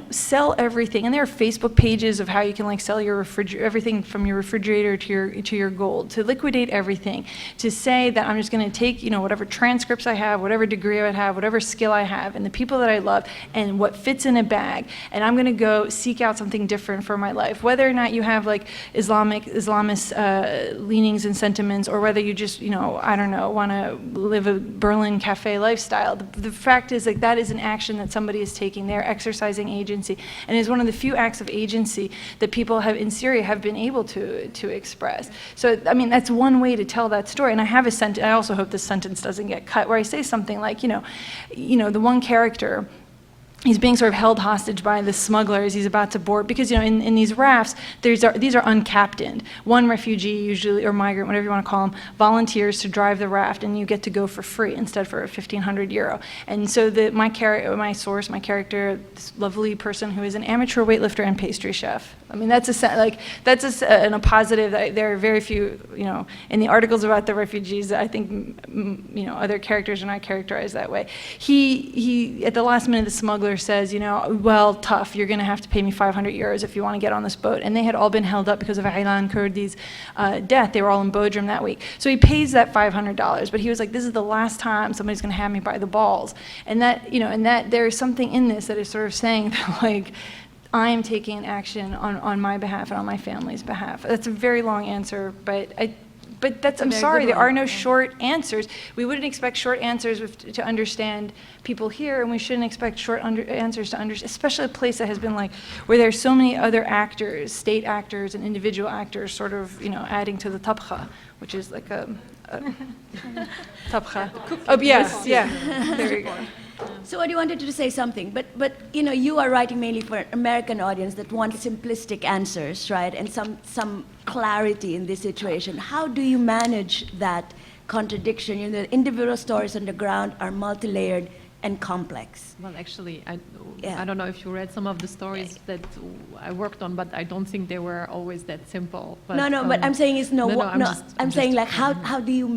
[SPEAKER 3] sell everything, and there are Facebook pages of how you can like sell your everything from your refrigerator to your gold, to liquidate everything, to say that I'm just going to take whatever transcripts I have, whatever degree I have, whatever skill I have, and the people that I love, and what fits in a bag, and I'm going to go seek out something different for my life, whether or not you have like Islamist leanings and sentiments, or whether you just I don't know, want to live a Berlin cafe lifestyle. The fact is like that is an action that somebody is taking. They're exercising agency, and is one of the few acts of agency that people in Syria have been able to express. So that's one way to tell that story. And I have a sentence, I also hope this sentence doesn't get cut, where I say something like, the one character, he's being sort of held hostage by the smuggler as he's about to board, because in these rafts, these are uncaptained. One refugee usually, or migrant, whatever you want to call him, volunteers to drive the raft, and you get to go for free instead for €1,500. And so my character, this lovely person who is an amateur weightlifter and pastry chef. That's a positive. There are very few, in the articles about the refugees, I think, other characters are not characterized that way. He at the last minute, the smuggler says, well, tough, you're going to have to pay me €500 if you want to get on this boat. And they had all been held up because of Aylan Kurdi's death. They were all in Bodrum that week. So he pays that $500, but he was like, this is the last time somebody's going to have me by the balls. And that, there is something in this that is sort of saying that, like, I am taking action on my behalf and on my family's behalf. That's a very long answer, but I'm sorry, there are no short answers. We wouldn't expect short answers to understand people here, and we shouldn't expect short answers to understand, especially a place that has been like, where there's so many other actors, state actors and individual actors sort of, adding to the tabcha, which is like a tabcha. Oh, yes, yeah, there you go.
[SPEAKER 2] So I wanted to say something, but you are writing mainly for an American audience that wants simplistic answers, right, and some clarity in this situation. How do you manage that contradiction? The individual stories on the ground are multi-layered and complex.
[SPEAKER 4] Well, actually,
[SPEAKER 2] Yeah.
[SPEAKER 4] I don't know if you read some of the stories that I worked on, but I don't think they were always that simple. But,
[SPEAKER 2] But I'm saying is I'm saying like
[SPEAKER 4] just-
[SPEAKER 2] how do you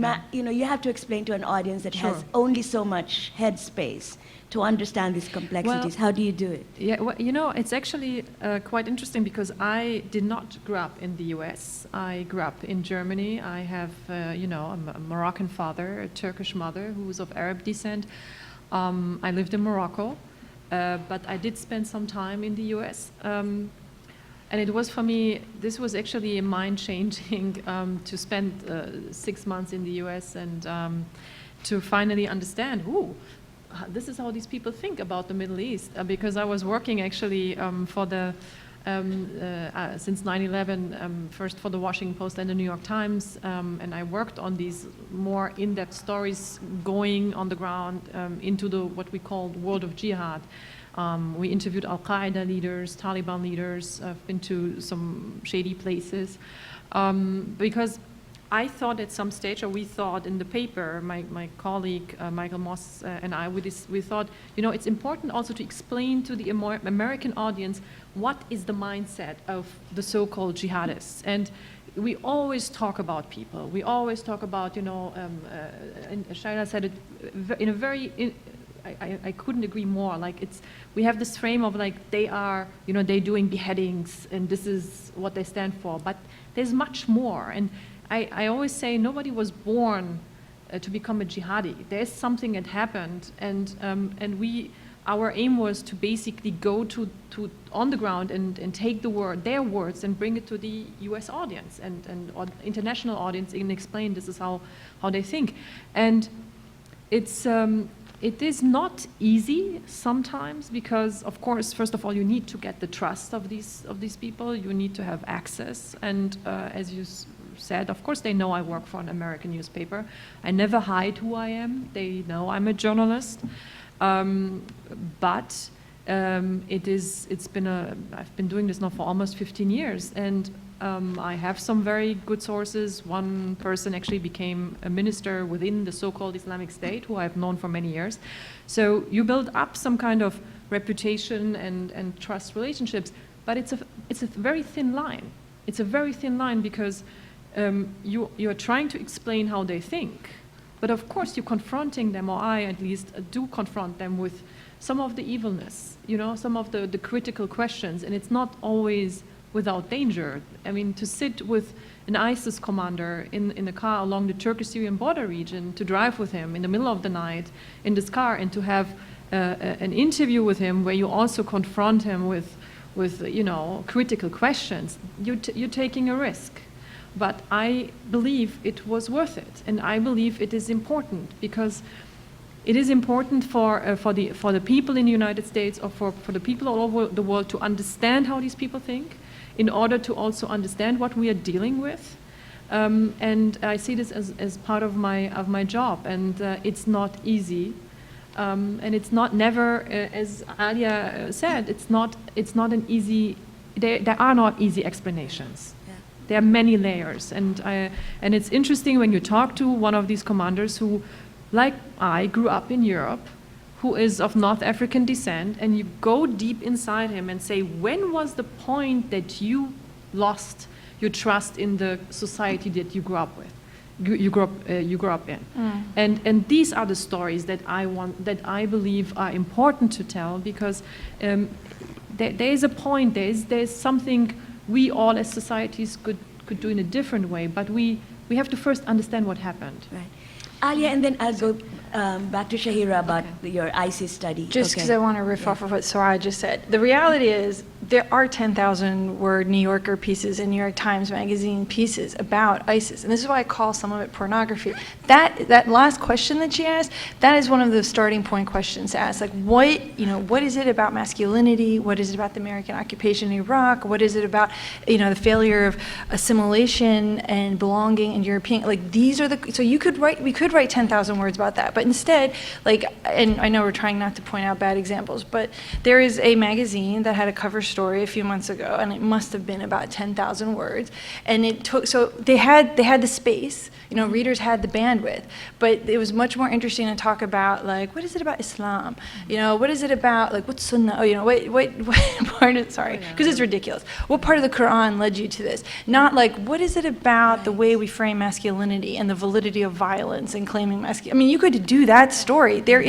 [SPEAKER 2] you have to explain to an audience that has
[SPEAKER 4] Sure.
[SPEAKER 2] only so much headspace to understand these complexities. How do you do it?
[SPEAKER 4] Yeah, well, it's actually quite interesting because I did not grow up in the U.S. I grew up in Germany. I have, a Moroccan father, a Turkish mother who was of Arab descent. I lived in Morocco, but I did spend some time in the U.S. And it was for me, this was actually mind-changing to spend 6 months in the U.S. and to finally understand, this is how these people think about the Middle East, because I was working actually for the since 9/11, first for the Washington Post and the New York Times, and I worked on these more in-depth stories going on the ground into the what we called world of jihad. We interviewed Al-Qaeda leaders, Taliban leaders. I've been to some shady places because I thought at some stage, or we thought in the paper, my colleague Michael Moss and I, we thought, it's important also to explain to the American audience what is the mindset of the so-called jihadists. And we always talk about people. We always talk about, and Shaila said it in a very, I couldn't agree more. Like we have this frame of like they are, they're doing beheadings and this is what they stand for. But there's much more. And I always say nobody was born to become a jihadi. There's something that happened, and our aim was to basically go to on the ground and take their words and bring it to the U.S. audience and international audience and explain this is how they think. And it is not easy sometimes because, of course, first of all, you need to get the trust of these people. You need to have access, and as you said, of course, they know I work for an American newspaper. I never hide who I am. They know I'm a journalist, but I've been doing this now for almost 15 years, and I have some very good sources. One person actually became a minister within the so-called Islamic State, who I've known for many years. So you build up some kind of reputation and trust relationships, but it's a very thin line. It's a very thin line because you're trying to explain how they think, but of course you're confronting them, or I at least do confront them with some of the evilness, some of the critical questions, and it's not always without danger. I mean, to sit with an ISIS commander in a car along the Turkish-Syrian border region, to drive with him in the middle of the night in this car, and to have an interview with him where you also confront him with critical questions, you're taking a risk. But I believe it was worth it, and I believe it is important because it is important for the people in the United States, or for the people all over the world, to understand how these people think, in order to also understand what we are dealing with. And I see this as part of my job, and it's not easy, and it's not never, as Alia said, it's not an easy. There are not easy explanations. There are many layers, and it's interesting when you talk to one of these commanders who, like I, grew up in Europe, who is of North African descent, and you go deep inside him and say, when was the point that you lost your trust in the society that you grew up with, you grew up in? And these are the stories that I believe are important to tell, because there is a point, there's something we all as societies could do in a different way, but we have to first understand what happened.
[SPEAKER 2] Right. Alia, and then I'll go back to Shahira about your ISIS study.
[SPEAKER 3] Just because I want to riff off of what Soraya just said. The reality is there are 10,000 word New Yorker pieces and New York Times Magazine pieces about ISIS, and this is why I call some of it pornography. That last question that she asked, that is one of the starting point questions to ask. Like, what is it about masculinity? What is it about the American occupation in Iraq? What is it about, the failure of assimilation and belonging in European? Like, these are the. So we could write 10,000 words about that, but instead, and I know we're trying not to point out bad examples, but there is a magazine that had a cover story a few months ago, and it must have been about 10,000 words, and it took, so they had the space, readers had the bandwidth, but it was much more interesting to talk about, like, what is it about Islam? What is it about, like, what's Sunnah? What part of, sorry, because it's ridiculous. What part of the Quran led you to this? Not like, what is it about the way we frame masculinity and the validity of violence and claiming masculinity? I mean, you could do that story. There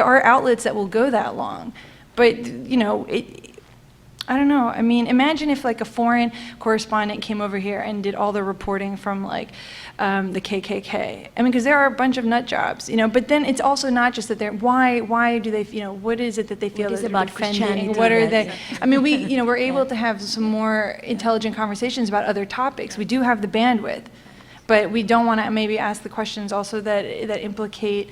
[SPEAKER 3] are outlets that will go that long, but, I don't know. I mean, imagine if like a foreign correspondent came over here and did all the reporting from like the KKK. I mean, because there are a bunch of nut jobs, but then it's also not just that they're, why do they, what is it that they feel
[SPEAKER 2] What is
[SPEAKER 3] that
[SPEAKER 2] about
[SPEAKER 3] they're defending?
[SPEAKER 2] Christianity,
[SPEAKER 3] What are
[SPEAKER 2] right?
[SPEAKER 3] they, I mean, we're able to have some more intelligent conversations about other topics. We do have the bandwidth. But we don't want to maybe ask the questions also that implicate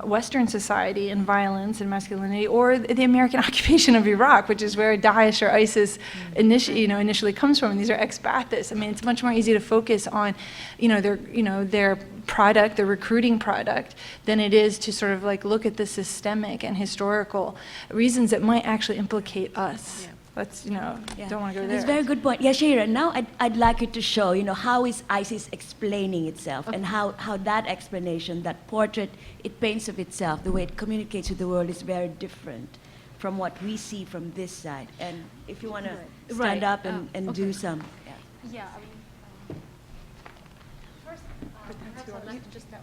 [SPEAKER 3] Western society and violence and masculinity, or the American occupation of Iraq, which is where Daesh or ISIS initially comes from. And these are ex-Baathists. I mean, it's much more easy to focus on, their product, their recruiting product, than it is to sort of like look at the systemic and historical reasons that might actually implicate us. Let's, don't want to go there.
[SPEAKER 2] That's a very good point. Yeah, Shira, now I'd like you to show, how is ISIS explaining itself, and how that explanation, that portrait it paints of itself, the way it communicates with the world is very different from what we see from this side. And if you want to stand up and do some.
[SPEAKER 3] Yeah.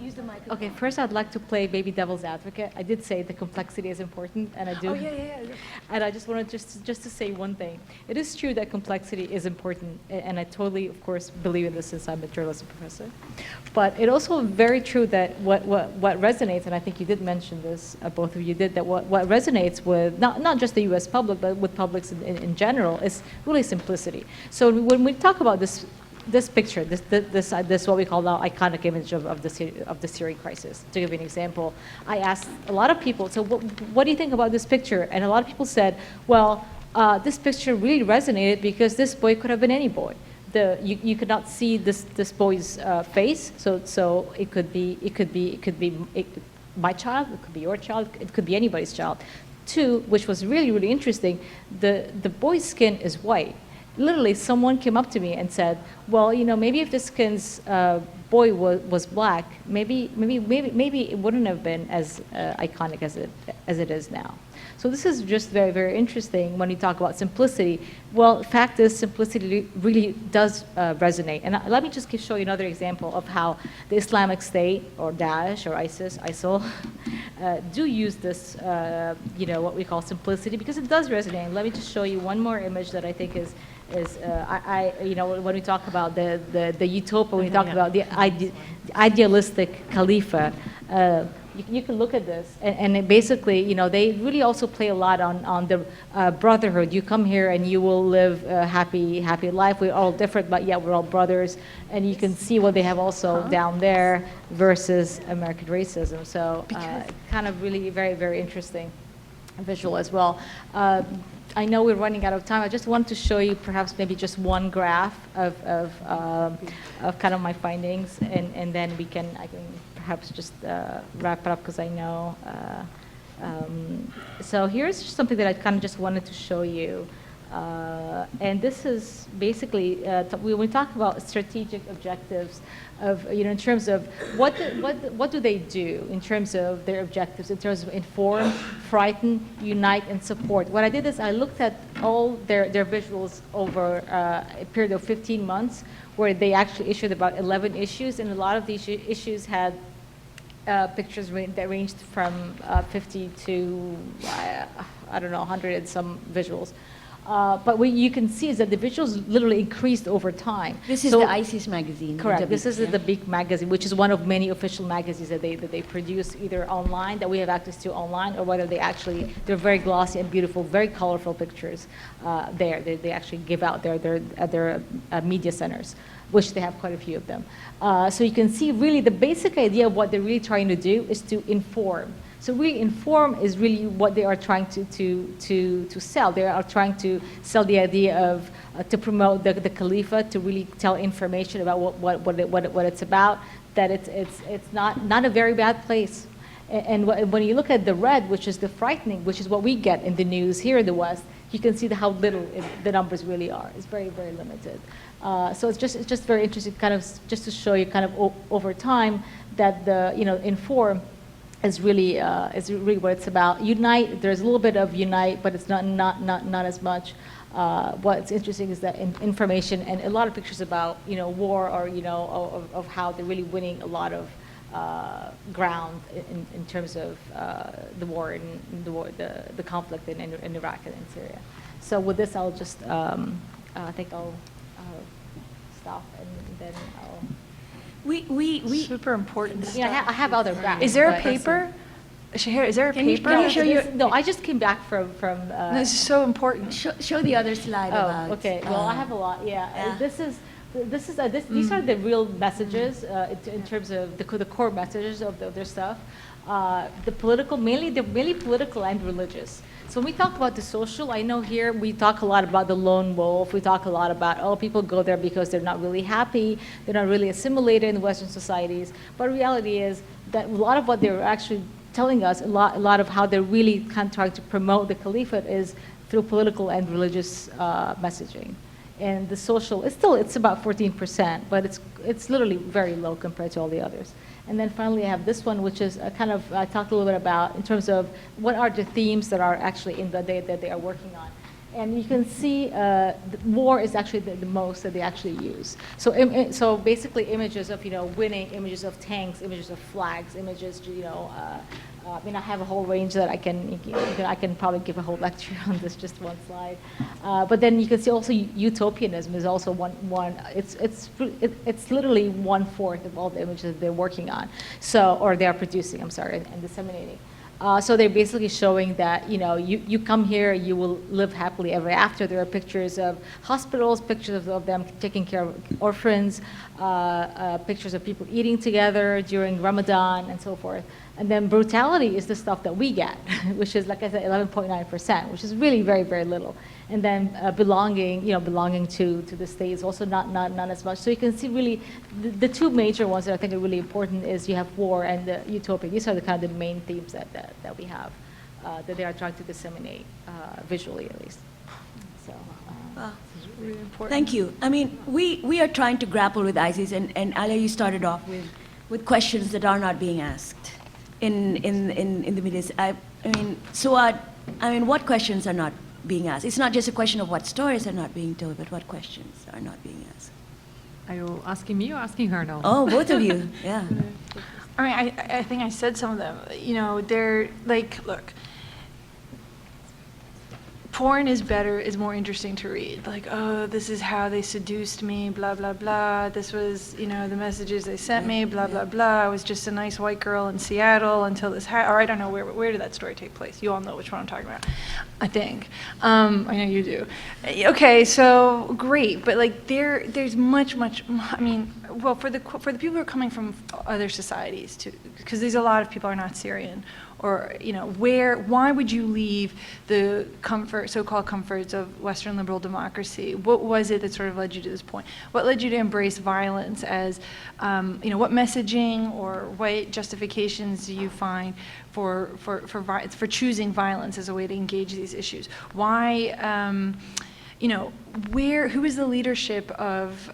[SPEAKER 2] Use the microphone.
[SPEAKER 5] Okay, first I'd like to play baby devil's advocate. I did say the complexity is important, and I do.
[SPEAKER 3] Oh, yeah.
[SPEAKER 5] And I just wanted just to say one thing. It is true that complexity is important, and I totally, of course, believe in this since I'm a journalism professor. But it also very true that what resonates, and I think you did mention this, both of you did, that what resonates with not just the U.S. public, but with publics in general, is really simplicity. So when we talk about this picture, this what we call now iconic image of the Syrian crisis. To give you an example, I asked a lot of people, so what do you think about this picture? And a lot of people said, well, this picture really resonated because this boy could have been any boy. You could not see this boy's face, so it could be my child, it could be your child, it could be anybody's child. Two, which was really, really interesting, the boy's skin is white. Literally, someone came up to me and said, well, maybe if this kid's boy was black, maybe it wouldn't have been as iconic as it is now. So this is just very, very interesting when you talk about simplicity. Well, fact is, simplicity really does resonate. And let me just show you another example of how the Islamic State, or Daesh, or ISIL, do use this, what we call simplicity, because it does resonate. Let me just show you one more image that I think is when we talk about the utopia, when we talk about the idealistic Khalifa, you can look at this, and it basically, they really also play a lot on the brotherhood. You come here and you will live a happy life. We're all different, but yet we're all brothers. And you can see what they have also down there versus American racism. So kind of really very, very interesting visual as well. I know we're running out of time. I just want to show you perhaps maybe just one graph of kind of my findings, and then I can perhaps just wrap it up, because I know. So here's just something that I kind of just wanted to show you. And this is basically, when we talk about strategic objectives of, in terms of what do they do in terms of their objectives, in terms of inform, frighten, unite, and support. What I did is I looked at all their visuals over a period of 15 months, where they actually issued about 11 issues, and a lot of these issues had pictures that ranged from 50 to, I don't know, 100 and some visuals. But what you can see is that the visuals literally increased over time.
[SPEAKER 2] This is
[SPEAKER 5] So-
[SPEAKER 2] the ISIS magazine.
[SPEAKER 5] Correct. This is
[SPEAKER 2] yeah.
[SPEAKER 5] the big magazine, which is one of many official magazines that they produce either online, that we have access to online, or whether they're very glossy and beautiful, very colorful pictures there. They actually give out at their media centers, which they have quite a few of them. So you can see really the basic idea of what they're really trying to do is to inform. So really inform is really what they are trying to sell. They are trying to sell the idea of, to promote the Khalifa, to really tell information about what it's about, that it's not a very bad place. And when you look at the red, which is the frightening, which is what we get in the news here in the West, you can see how little the numbers really are. It's very, very limited. So it's just very interesting, kind of just to show you kind of over time that the inform is really what it's about. Unite, there's a little bit of unite, but it's not as much. What's interesting is that information and a lot of pictures about war, or of how they're really winning a lot of ground in terms of the war and the conflict in Iraq and in Syria. So with this, I'll just I think I'll stop, and then I'll.
[SPEAKER 2] We
[SPEAKER 3] Super important stuff.
[SPEAKER 5] Yeah, I have other graphs.
[SPEAKER 3] Is there a
[SPEAKER 5] but-
[SPEAKER 3] paper? Shahir, is there a
[SPEAKER 2] Can you-
[SPEAKER 3] paper?
[SPEAKER 2] can you show your-
[SPEAKER 5] No, I just came back from.
[SPEAKER 3] This is so important.
[SPEAKER 2] show the other slide about.
[SPEAKER 5] Oh, okay. Well, I have a lot. Yeah.
[SPEAKER 2] yeah.
[SPEAKER 5] These are the real messages in terms of the core messages of their stuff. The political, mainly political and religious. So when we talk about the social, I know here we talk a lot about the lone wolf. We talk a lot about, people go there because they're not really happy, they're not really assimilated in Western societies. But reality is that a lot of what they're actually telling us, a lot of how they're really kind of trying to promote the caliphate is through political and religious messaging. And the social, it's about 14%, but it's literally very low compared to all the others. And then finally, I have this one, which is kind of talked a little bit about in terms of what are the themes that are actually in that they are working on. And you can see war is actually the most that they actually use. So basically, images of winning, images of tanks, images of flags, images I have a whole range that I can probably give a whole lecture on this, just one slide. But then you can see also utopianism is also one. It's literally 1/4 of all the images that they're working on. Or they are producing. I'm sorry, and disseminating. So they're basically showing that you come here, you will live happily ever after. There are pictures of hospitals, pictures of them taking care of orphans, pictures of people eating together during Ramadan and so forth. And then brutality is the stuff that we get, which is, like I said, 11.9%, which is really very, very little. And then belonging to the state is also not as much. So you can see really the two major ones that I think are really important is you have war and the utopia. These are the kind of the main themes that we have that they are trying to disseminate visually, at least. So.
[SPEAKER 3] Really important.
[SPEAKER 2] Thank you. I mean, we are trying to grapple with ISIS, and Alia, you started off with questions that are not being asked in the Middle East. I mean, Suad, what questions are not being asked? It's not just a question of what stories are not being told, but what questions are not being asked.
[SPEAKER 4] Are you asking me or asking her now?
[SPEAKER 2] Oh, both of you, yeah.
[SPEAKER 3] I mean, I think I said some of them. They're like, look, porn is more interesting to read. Like, oh, this is how they seduced me, blah, blah, blah. This was, the messages they sent me, blah, blah, blah. I was just a nice white girl in Seattle until this or I don't know, where did that story take place? You all know which one I'm talking about, I think. I know you do. Okay, so great, but like there's much, I mean, well, for the people who are coming from other societies too, because there's a lot of people who are not Syrian, or why would you leave the so-called comforts of Western liberal democracy? What was it that sort of led you to this point? What led you to embrace violence as, what messaging or what justifications do you find for choosing violence as a way to engage these issues? Why? Who is the leadership of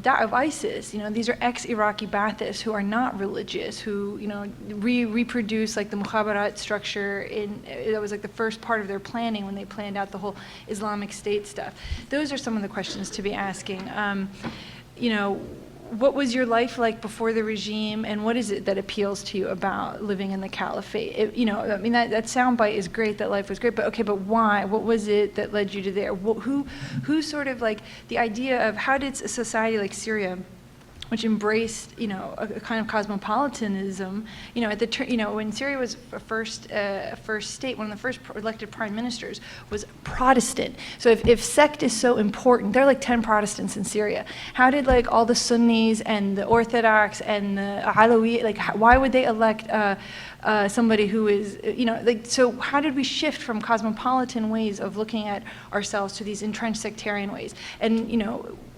[SPEAKER 3] ISIS? These are ex-Iraqi Baathists who are not religious, who reproduce like the Mukhabarat structure that was like the first part of their planning when they planned out the whole Islamic State stuff. Those are some of the questions to be asking. what was your life like before the regime, and what is it that appeals to you about living in the caliphate? I mean, that soundbite is great, that life was great, but okay, but why? What was it that led you to there? Who sort of like the idea of how did a society like Syria, which embraced, a kind of cosmopolitanism, when Syria was a first state, one of the first elected prime ministers was Protestant. So if sect is so important, there are like 10 Protestants in Syria. How did like all the Sunnis and the Orthodox and the Alawi, like why would they elect somebody who is, so how did we shift from cosmopolitan ways of looking at ourselves to these entrenched sectarian ways? And,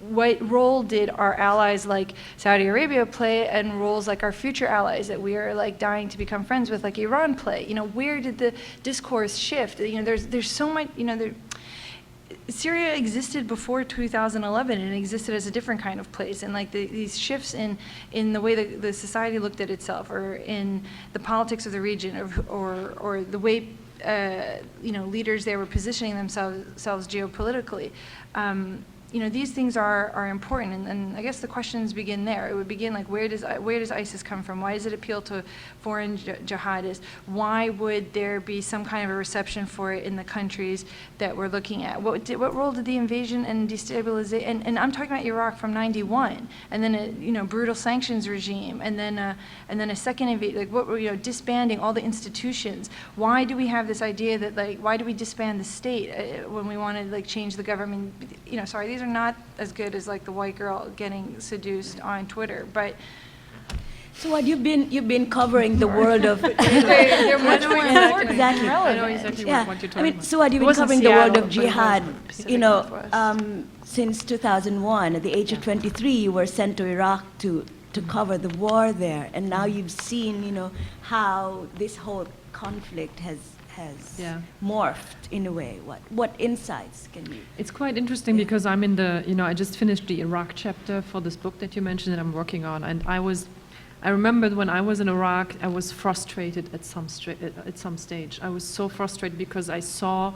[SPEAKER 3] what role did our allies like Saudi Arabia play, and roles like our future allies that we are like dying to become friends with, like Iran, play? Where did the discourse shift? There's so much, Syria existed before 2011, and it existed as a different kind of place, and like these shifts in the way the society looked at itself, or in the politics of the region, or the way leaders there were positioning themselves geopolitically. These things are important, and I guess the questions begin there. It would begin like, where does ISIS come from? Why does it appeal to foreign jihadists? Why would there be some kind of a reception for it in the countries that we're looking at? What role did the invasion and destabilization, and I'm talking about Iraq from '91, and then a brutal sanctions regime, and then a second invasion, like disbanding all the institutions. Why do we have this idea that like, why do we disband the state when we want to like change the government? Sorry, these are not as good as like the white girl getting seduced on Twitter, but
[SPEAKER 2] So what you've been covering the world of
[SPEAKER 3] they're much more important.
[SPEAKER 2] Exactly.
[SPEAKER 4] I know exactly what you're talking about.
[SPEAKER 2] So what you've been
[SPEAKER 3] wasn't
[SPEAKER 2] covering the world
[SPEAKER 3] Seattle,
[SPEAKER 2] of
[SPEAKER 3] but it was
[SPEAKER 2] jihad,
[SPEAKER 3] Pacific Northwest.
[SPEAKER 2] Since 2001, at the age of 23, you were sent to Iraq to cover the war there, and now you've seen, how this whole conflict has
[SPEAKER 4] Yeah.
[SPEAKER 2] morphed in a way. What insights can you?
[SPEAKER 4] It's quite interesting because I'm in the, I just finished the Iraq chapter for this book that you mentioned that I'm working on, and I remembered when I was in Iraq, I was frustrated at some stage. I was so frustrated because I saw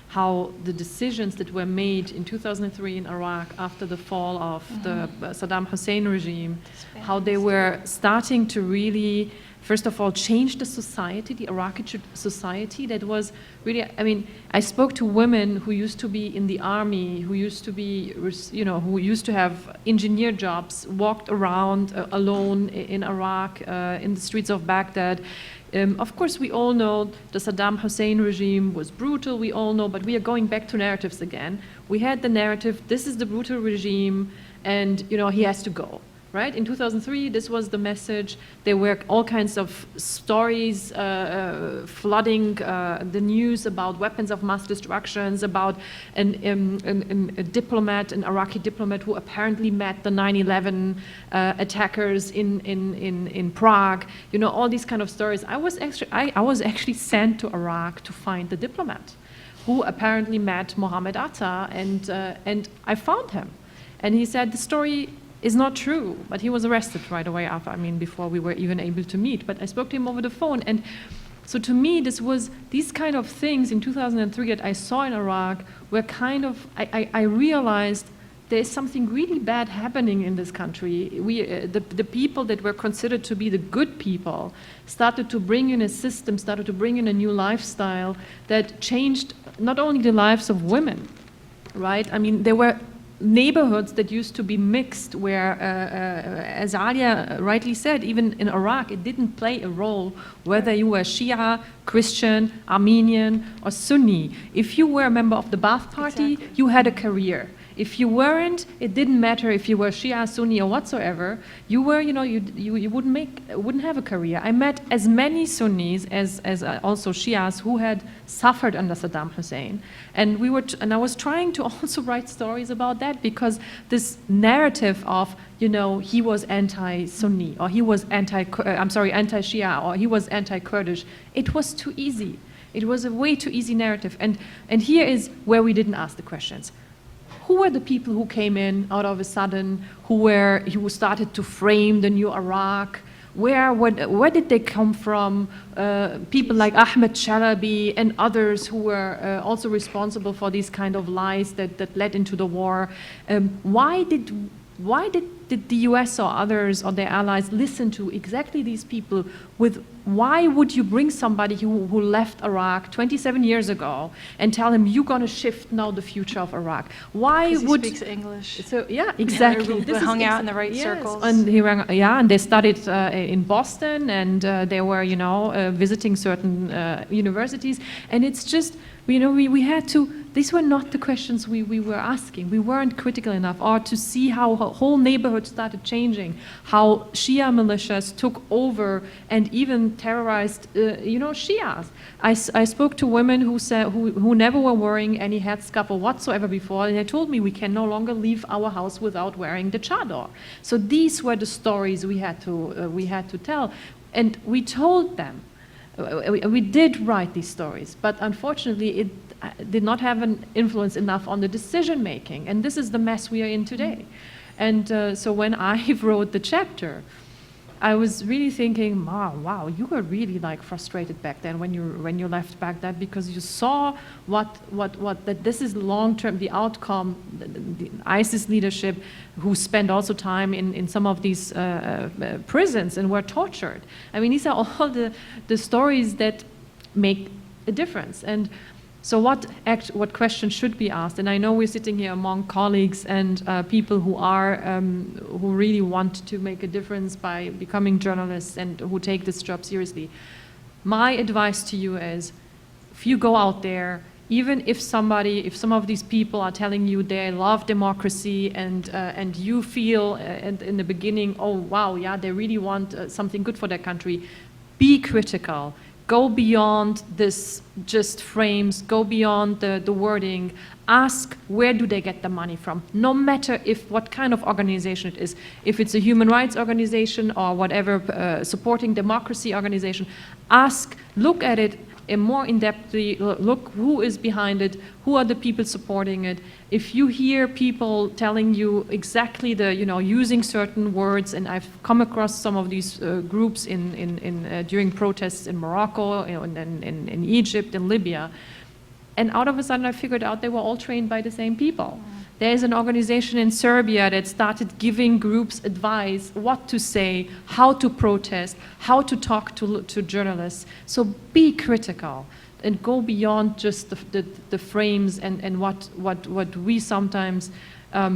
[SPEAKER 4] how the decisions that were made in 2003 in Iraq after the fall of the Saddam Hussein regime, how they were starting to really, first of all, change the society, the Iraqi society that was really, I spoke to women who used to be in the army, who used to be, who used to have engineer jobs, walked around alone in Iraq, in the streets of Baghdad. Of course, we all know the Saddam Hussein regime was brutal, we all know, but we are going back to narratives again. We had the narrative, this is the brutal regime, and he has to go. Right? In 2003, this was the message. There were all kinds of stories flooding the news about weapons of mass destructions, about a diplomat, an Iraqi diplomat who apparently met the 9/11 attackers in Prague. All these kind of stories. I was actually sent to Iraq to find the diplomat who apparently met Mohammed Atta, and I found him. And he said the story is not true, but he was arrested right away after, before we were even able to meet. But I spoke to him over the phone, and so to me, these kind of things in 2003 that I saw in Iraq were kind of, I realized there's something really bad happening in this country. The people that were considered to be the good people started to bring in a system, started to bring in a new lifestyle that changed not only the lives of women, right? There were neighborhoods that used to be mixed where, as Alia rightly said, even in Iraq, it didn't play a role whether you were Shia, Christian, Armenian, or Sunni. If you were a member of the Ba'ath Party, you had a career. If you weren't, it didn't matter if you were Shia, Sunni, or whatsoever. You were, you wouldn't have a career. I met as many Sunnis as also Shias who had suffered under Saddam Hussein, and I was trying to also write stories about that because this narrative of he was anti-Sunni or he was anti-Shia or he was anti-Kurdish. It was too easy. It was a way too easy narrative, and here is where we didn't ask the questions. Who were the people who came in out of a sudden, who started to frame the new Iraq? Where did they come from? People like Ahmed Shalabi and others who were also responsible for these kind of lies that led into the war. Why did did the US or others or their allies listen to exactly these people with why would you bring somebody who left Iraq 27 years ago and tell him you're going to shift now the future of Iraq? Why
[SPEAKER 3] Because
[SPEAKER 4] would
[SPEAKER 3] he speaks English.
[SPEAKER 4] so yeah, exactly.
[SPEAKER 3] They hung out in the right
[SPEAKER 4] yes.
[SPEAKER 3] circles.
[SPEAKER 4] And and they studied in Boston, and they were, visiting certain universities. And it's just, we had to. These were not the questions we were asking. We weren't critical enough, or to see how a whole neighborhood started changing, how Shia militias took over and even terrorized, Shias. I spoke to women who said who never were wearing any headscarf or whatsoever before, and they told me we can no longer leave our house without wearing the chador. So these were the stories we had to tell, and we told them. We did write these stories, but unfortunately it did not have an influence enough on the decision making, and this is the mess we are in today. And so when I wrote the chapter, I was really thinking, wow, you were really like frustrated back then when you left Baghdad, because you saw that this is long term, the outcome, the ISIS leadership, who spent also time in some of these prisons and were tortured. I mean, these are all the stories that make a difference. And so what question should be asked? And I know we're sitting here among colleagues and people who really want to make a difference by becoming journalists and who take this job seriously. My advice to you is, if you go out there, even if some of these people are telling you they love democracy and you feel in the beginning, oh wow, yeah, they really want something good for their country, be critical. Go beyond this just frames, go beyond the wording, ask where do they get the money from, no matter what kind of organization it is. If it's a human rights organization or whatever, supporting democracy organization, look at it more in-depthly, look who is behind it, who are the people supporting it. If you hear people telling you exactly using certain words, and I've come across some of these groups during protests in Morocco, in Egypt, in Libya, and out of a sudden I figured out they were all trained by the same people. There's an organization in Serbia that started giving groups advice, what to say, how to protest, how to talk to journalists. So be critical and go beyond just the frames and what we sometimes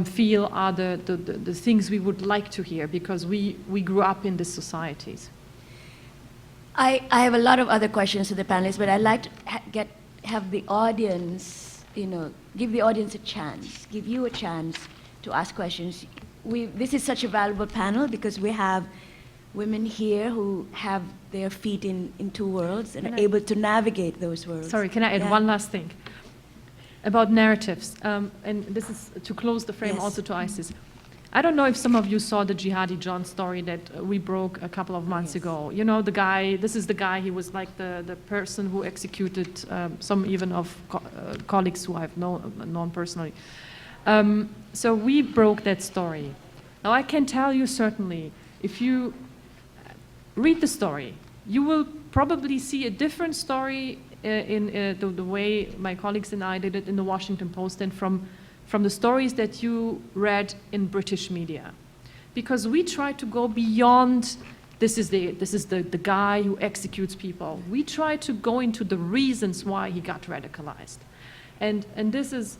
[SPEAKER 4] feel are the things we would like to hear, because we grew up in these societies.
[SPEAKER 2] I have a lot of other questions to the panelists, but I'd like to have the audience, give the audience a chance, give you a chance to ask questions. This is such a valuable panel because we have women here who have their feet in two worlds and are able to navigate those worlds.
[SPEAKER 4] Sorry, can I add one last thing? About narratives, and this is to close the frame also to ISIS. I don't know if some of you saw the Jihadi John story that we broke a couple of months ago. The guy, this is the guy, he was like the person who executed some even of colleagues who I've known personally. So we broke that story. Now I can tell you certainly, if you read the story, you will probably see a different story in the way my colleagues and I did it in the Washington Post and from the stories that you read in British media. Because we try to go beyond, this is the guy who executes people. We try to go into the reasons why he got radicalized. And this is,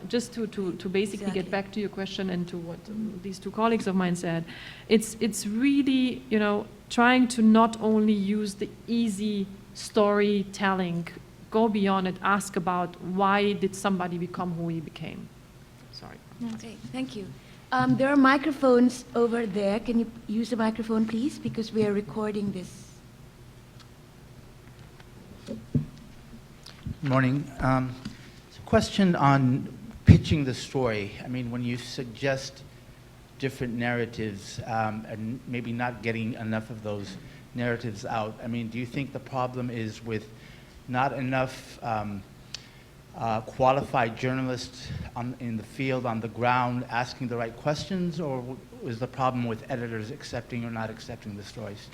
[SPEAKER 4] just to basically get back to your question and to what these two colleagues of mine said, it's really, trying to not only use the easy storytelling, go beyond it, ask about why did somebody become who he became. Sorry.
[SPEAKER 2] Okay, thank you. There are microphones over there. Can you use the microphone, please? Because we are recording this.
[SPEAKER 6] Good morning. It's a question on pitching the story. I mean, when you suggest different narratives and maybe not getting enough of those narratives out, I mean, do you think the problem is with not enough qualified journalists in the field, on the ground, asking the right questions, or is the problem with editors accepting or not accepting the stories?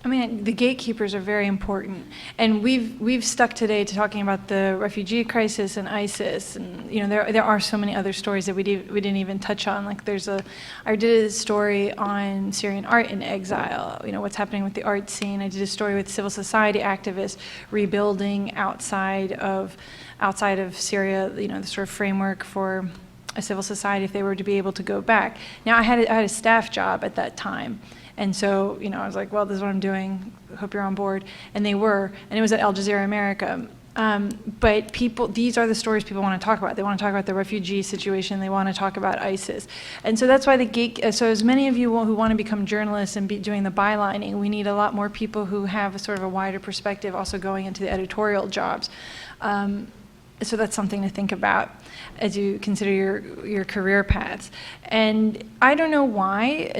[SPEAKER 3] I mean, the gatekeepers are very important, and we've stuck today to talking about the refugee crisis and ISIS, and there are so many other stories that we didn't even touch on. Like I did a story on Syrian art in exile. What's happening with the art scene. I did a story with civil society activists rebuilding outside of Syria. The sort of framework for a civil society if they were to be able to go back. Now I had a staff job at that time. And so, I was like, well, this is what I'm doing. Hope you're on board. And they were. And it was at Al Jazeera America. But these are the stories people want to talk about. They want to talk about the refugee situation. They want to talk about ISIS. And so that's why so as many of you who want to become journalists and be doing the bylining, we need a lot more people who have a sort of a wider perspective also going into the editorial jobs. So that's something to think about as you consider your career paths. And I don't know why,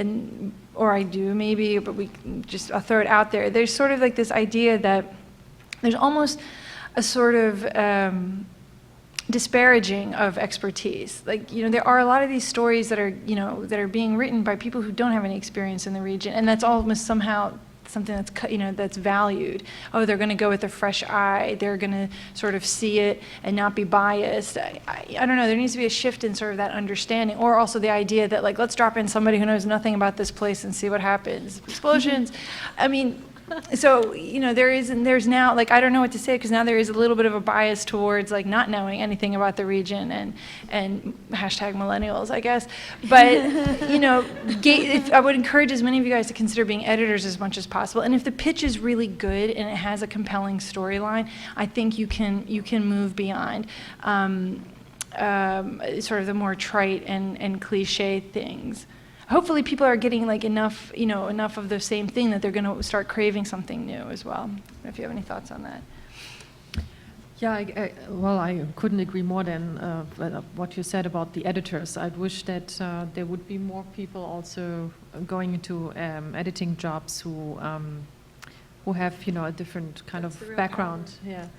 [SPEAKER 3] or I do maybe, but I'll throw it out there. There's sort of like this idea that there's almost a sort of disparaging of expertise. Like, there are a lot of these stories that are being written by people who don't have any experience in the region, and that's almost somehow something that's that's valued. Oh, they're going to go with a fresh eye. They're going to sort of see it and not be biased. I don't know. There needs to be a shift in sort of that understanding, or also the idea that let's drop in somebody who knows nothing about this place and see what happens. Explosions. I mean, so there's now I don't know what to say, because now there is a little bit of a bias towards not knowing anything about the region and hashtag millennials, I guess. But I would encourage as many of you guys to consider being editors as much as possible. And if the pitch is really good and it has a compelling storyline, I think you can move beyond sort of the more trite and cliche things. Hopefully people are getting enough of the same thing that they're going to start craving something new as well. I don't know if you have any thoughts on that.
[SPEAKER 4] Yeah, I couldn't agree more than what you said about the editors. I'd wish that there would be more people also going into editing jobs who have a different kind of background. Yeah,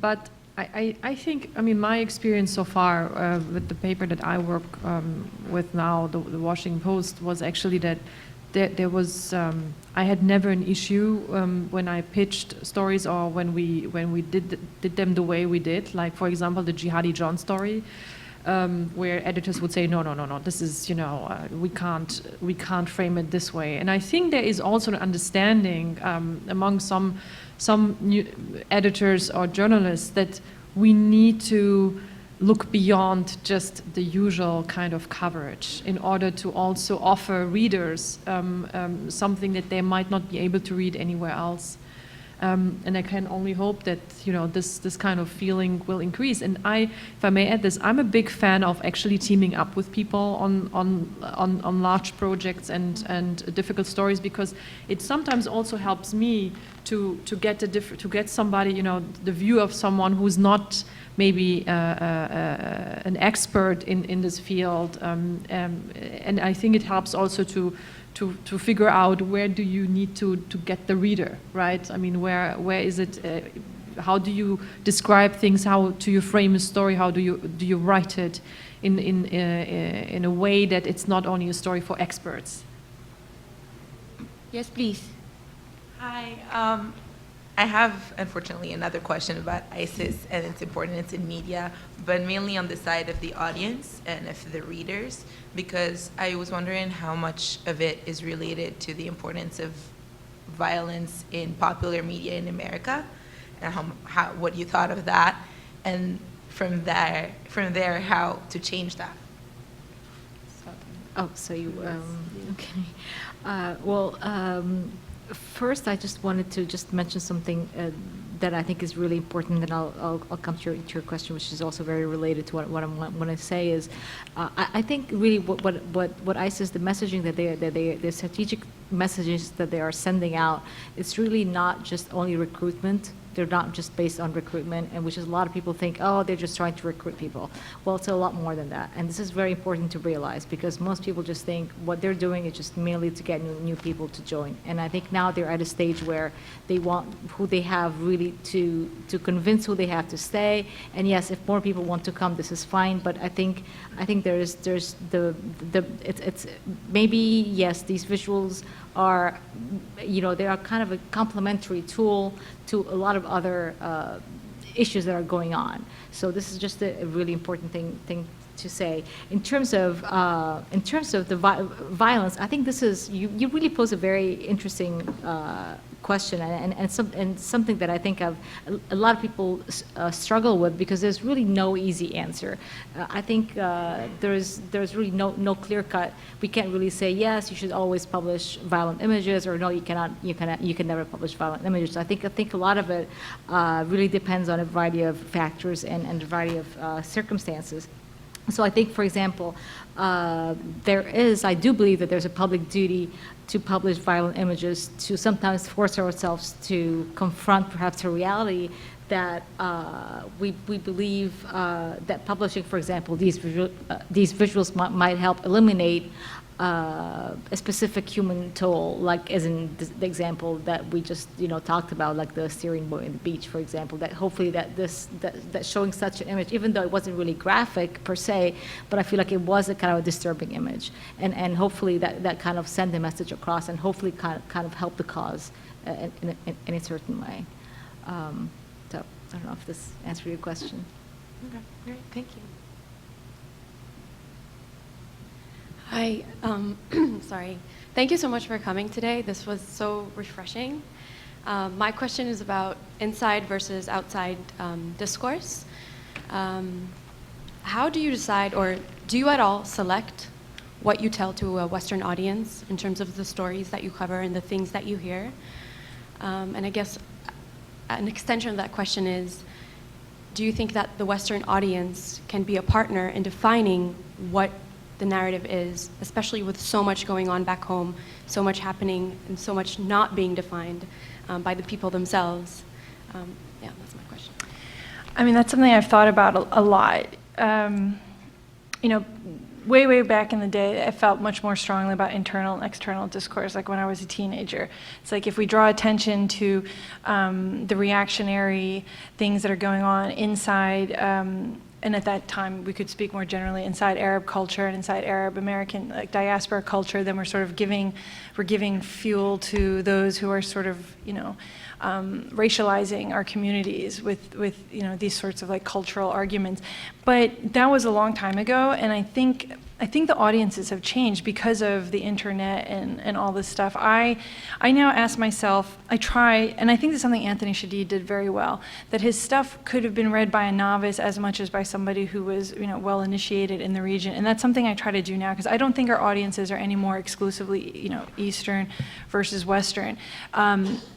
[SPEAKER 4] but I think, my experience so far with the paper that I work with now, the Washington Post, was actually that there was, I had never an issue when I pitched stories or when we did them the way we did. Like, for example, the Jihadi John story, where editors would say, no, this is, we can't frame it this way. And I think there is also an understanding among some new editors or journalists that we need to look beyond just the usual kind of coverage in order to also offer readers something that they might not be able to read anywhere else. And I can only hope that this kind of feeling will increase. And if I may add this, I'm a big fan of actually teaming up with people on large projects and difficult stories, because it sometimes also helps me to get somebody, the view of someone who's not maybe an expert in this field, and I think it helps also to figure out where do you need to get the reader, right? I mean, where is it? How do you describe things? How do you frame a story? How do you write it in a way that it's not only a story for experts?
[SPEAKER 2] Yes, please.
[SPEAKER 7] Hi. I have, unfortunately, another question about ISIS and its importance in media, but mainly on the side of the audience and of the readers, because I was wondering how much of it is related to the importance of violence in popular media in America, and what you thought of that, and from there, how to change that.
[SPEAKER 5] Okay. First, I just wanted to mention something that I think is really important, and I'll come to your question, which is also very related to what I want to say is, I think really what ISIS, the messaging that the strategic messages that they are sending out, it's really not just only recruitment. They're not just based on recruitment, and which is a lot of people think, oh, they're just trying to recruit people. Well, it's a lot more than that, and this is very important to realize, because most people just think what they're doing is just merely to get new people to join. And I think now they're at a stage where they want who they have really to convince who they have to stay. And yes, if more people want to come, this is fine. But I think there's it's maybe yes, these visuals are, they are kind of a complementary tool to a lot of other issues that are going on. So this is just a really important thing to say. In terms of the violence, I think this is, you really pose a very interesting question, and something that I think a lot of people struggle with, because there's really no easy answer. I think there's really no clear cut. We can't really say yes, you should always publish violent images, or no, you can never publish violent images. I think a lot of it really depends on a variety of factors and a variety of circumstances. So I think, for example, I do believe that there's a public duty to publish violent images, to sometimes force ourselves to confront perhaps a reality that we believe that publishing, for example, these visuals might help eliminate a specific human toll, like as in the example that we just talked about, like the Syrian boy on the beach, for example. That hopefully that showing such an image, even though it wasn't really graphic per se, but I feel like it was a kind of a disturbing image, and hopefully that kind of send the message across, and hopefully kind of help the cause in a certain way. So I don't know if this answered your question.
[SPEAKER 8] Okay, great, thank you.
[SPEAKER 9] Hi, sorry. Thank you so much for coming today. This was so refreshing. My question is about inside versus outside discourse. How do you decide, or do you at all select what you tell to a Western audience in terms of the stories that you cover and the things that you hear? And I guess an extension of that question is, do you think that the Western audience can be a partner in defining what the narrative is, especially with so much going on back home, so much happening, and so much not being defined by the people themselves? Yeah, that's my question.
[SPEAKER 3] I mean, that's something I've thought about a lot. Way back in the day, I felt much more strongly about internal and external discourse, like when I was a teenager. It's like if we draw attention to the reactionary things that are going on inside, and at that time we could speak more generally inside Arab culture and inside Arab American diaspora culture, then we're sort of giving fuel to those who are sort of racializing our communities with these sorts of cultural arguments. But that was a long time ago, and I think the audiences have changed because of the internet and all this stuff. I now ask myself, I try, and I think this is something Anthony Shadid did very well, that his stuff could have been read by a novice as much as by somebody who was well initiated in the region, and that's something I try to do now, because I don't think our audiences are any more exclusively Eastern versus Western.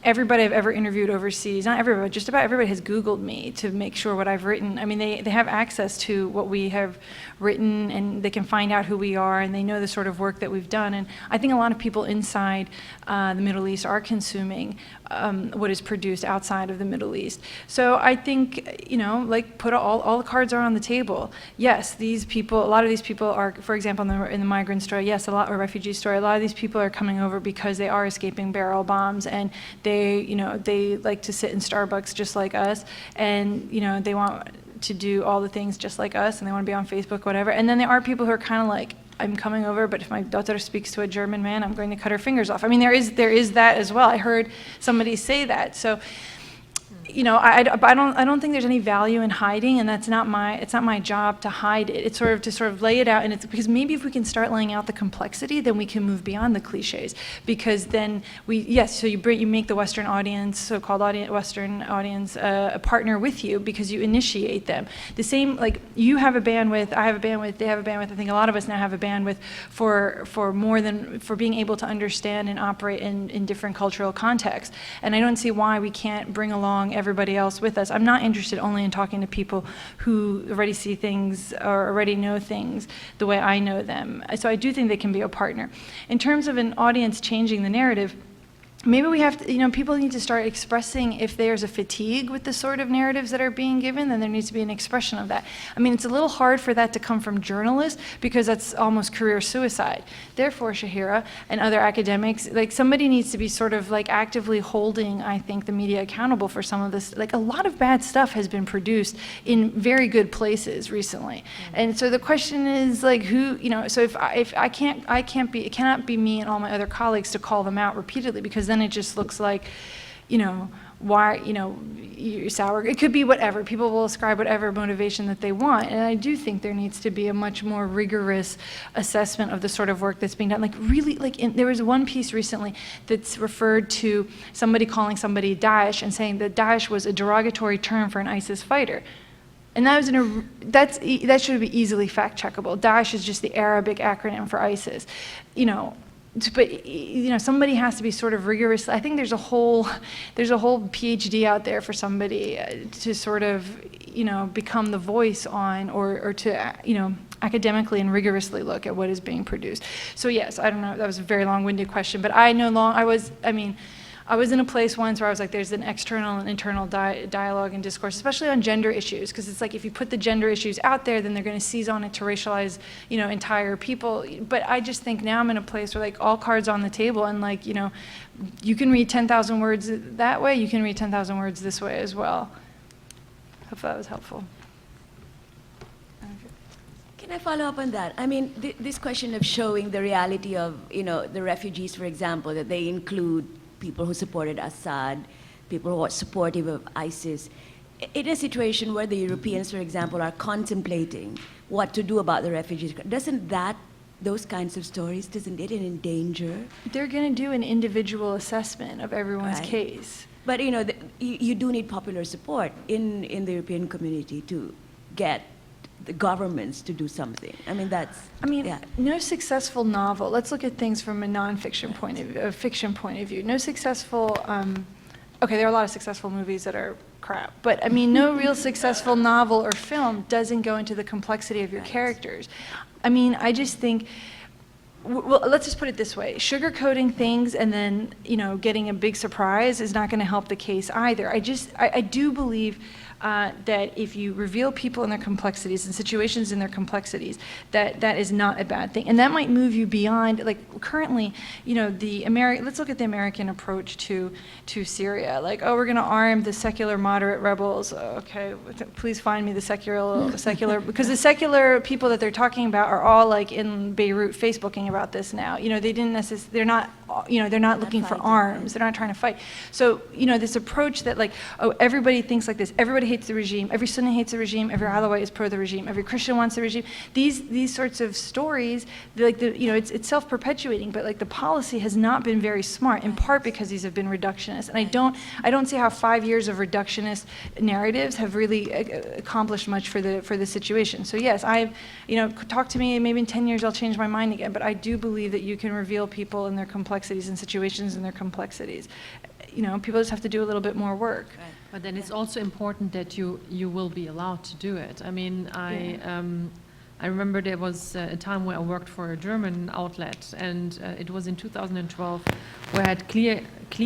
[SPEAKER 3] Everybody I've ever interviewed overseas, not everybody, just about everybody has Googled me to make sure what I've written. I mean, they have access to what we have written, and they can find out who we are, and they know the sort of work that we've done. And I think a lot of people inside the Middle East are consuming what is produced outside of the Middle East. So I think, put all the cards are on the table. Yes, a lot of these people are, for example, in the migrant story, or refugee story, a lot of these people are coming over because they are escaping barrel bombs, and they like to sit in Starbucks just like us, and they want to do all the things just like us, and they want to be on Facebook, whatever. And then there are people who are kind of like, I'm coming over, but if my daughter speaks to a German man, I'm going to cut her fingers off. I mean, there is that as well. I heard somebody say that. So, I don't think there's any value in hiding, and it's not my job to hide it. It's to lay it out, and it's because maybe if we can start laying out the complexity, then we can move beyond the cliches. Because then so you make the Western audience, so-called Western audience, a partner with you, because you initiate them. The same, like you have a bandwidth, I have a bandwidth, they have a bandwidth. I think a lot of us now have a bandwidth for being able to understand and operate in different cultural contexts. And I don't see why we can't bring along everybody else with us. I'm not interested only in talking to people who already see things or already know things the way I know them. So I do think they can be a partner. In terms of an audience changing the narrative, maybe we have to, people need to start expressing if there's a fatigue with the sort of narratives that are being given, then there needs to be an expression of that. I mean, it's a little hard for that to come from journalists because that's almost career suicide. Therefore, Shahira and other academics, like somebody needs to be sort of like actively holding, I think, the media accountable for some of this. Like a lot of bad stuff has been produced in very good places recently. And so the question is like who, so if it cannot be me and all my other colleagues to call them out repeatedly, because then it just looks like, why, you're sour. It could be whatever. People will ascribe whatever motivation that they want. And I do think there needs to be a much more rigorous assessment of the sort of work that's being done. Like really, there was one piece recently that's referred to somebody calling somebody Daesh and saying that Daesh was a derogatory term for an ISIS fighter. And that was that should be easily fact checkable. Daesh is just the Arabic acronym for ISIS. But somebody has to be sort of rigorous. I think there's a whole PhD out there for somebody to sort of become the voice on or to academically and rigorously look at what is being produced. So yes, I don't know, that was a very long-winded question, but I was in a place once where I was like, there's an external and internal dialogue and discourse, especially on gender issues, because it's like if you put the gender issues out there, then they're going to seize on it to racialize, entire people. But I just think now I'm in a place where like all cards on the table, and like, you can read 10,000 words that way, you can read 10,000 words this way as well. Hope that was helpful.
[SPEAKER 2] Can I follow up on that? I mean, this question of showing the reality of, the refugees, for example, that they include people who supported Assad, people who are supportive of ISIS. In a situation where the Europeans, for example, are contemplating what to do about the refugees, those kinds of stories, doesn't it endanger?
[SPEAKER 3] They're going to do an individual assessment of everyone's case.
[SPEAKER 2] But you do need popular support in the European community to get the governments to do something.
[SPEAKER 3] No successful novel, let's look at things from a nonfiction point of view, a fiction point of view. No successful, okay, there are a lot of successful movies that are crap, but no real successful novel or film doesn't go into the complexity of your characters. I just think, well, let's just put it this way. Sugarcoating things and then, getting a big surprise is not going to help the case either. I do believe that if you reveal people and their complexities and situations in their complexities, that is not a bad thing. And that might move you beyond, like currently, let's look at the American approach to Syria. Like, oh, we're going to arm the secular moderate rebels. Okay, please find me the secular, because the secular people that they're talking about are all like in Beirut Facebooking about this now. They're not looking for arms. They're not trying to fight. So, this approach that like, oh, everybody thinks like this. Everybody hates the regime. Every Sunni hates the regime. Every Alawite is pro the regime. Every Christian wants the regime. These sorts of stories, it's self-perpetuating, but like the policy has not been very smart, in part because these have been reductionist. And I don't see how 5 years of reductionist narratives have really accomplished much for the situation. So yes, talk to me, maybe in 10 years I'll change my mind again, but I do believe that you can reveal people and their complexities and situations and their complexities. People just have to do a little bit more work.
[SPEAKER 2] Right.
[SPEAKER 4] But then it's also important that you will be allowed to do it. I remember there was a time where I worked for a German outlet, and it was in 2012, where I had clear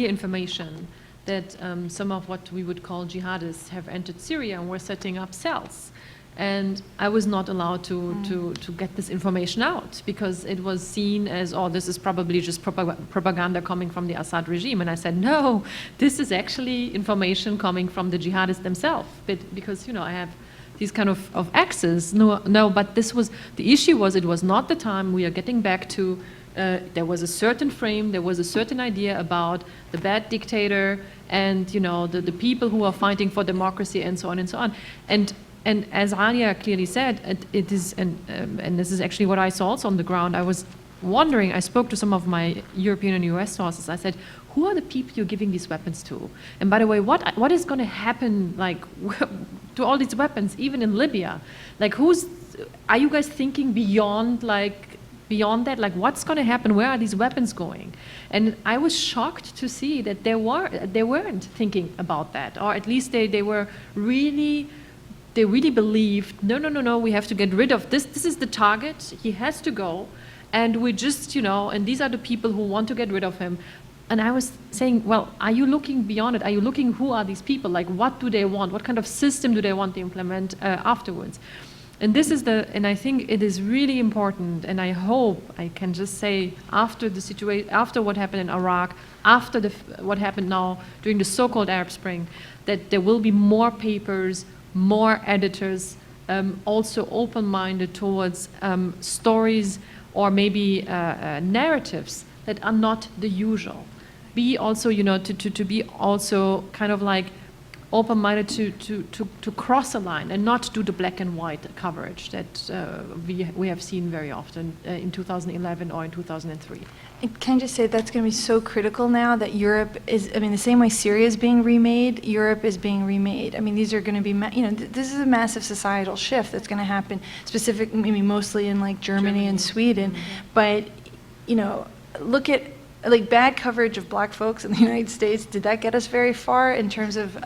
[SPEAKER 4] information that some of what we would call jihadists have entered Syria and were setting up cells. And I was not allowed to get this information out because it was seen as, oh, this is probably just propaganda coming from the Assad regime. And I said, no, this is actually information coming from the jihadists themselves. Because, I have these kind of access. No, but the issue was, it was not the time. We are getting back to, there was a certain frame, there was a certain idea about the bad dictator and, the people who are fighting for democracy and so on and so on. And as Alia clearly said, it is, and this is actually what I saw also on the ground. I was wondering, I spoke to some of my European and US sources. I said, who are the people you're giving these weapons to? And by the way, what is going to happen, like, to all these weapons, even in Libya? Like, are you guys thinking beyond that? Like, what's going to happen? Where are these weapons going? And I was shocked to see that they weren't thinking about that, or at least they really believed, no, we have to get rid of this. This is the target. He has to go. And we just, and these are the people who want to get rid of him. and I was saying, well, are you looking beyond it? Are you looking, who are these people? Like, what do they want? What kind of system do they want to implement afterwards? And this is and I think it is really important, and I hope I can just say after the situation, after what happened in Iraq, after what happened now during the so-called Arab Spring, that there will be more papers, more editors, also open-minded towards stories or maybe narratives that are not the usual. Be also, to be also kind of like open-minded to cross a line and not do the black and white coverage that we have seen very often in 2011 or in 2003.
[SPEAKER 3] And can I just say that's going to be so critical now that Europe is, I mean, the same way Syria is being remade, Europe is being remade. I mean, these are going to be, this is a massive societal shift that's going to happen, maybe mostly in like Germany and Sweden. But, look at, like, bad coverage of black folks in the United States, did that get us very far in terms of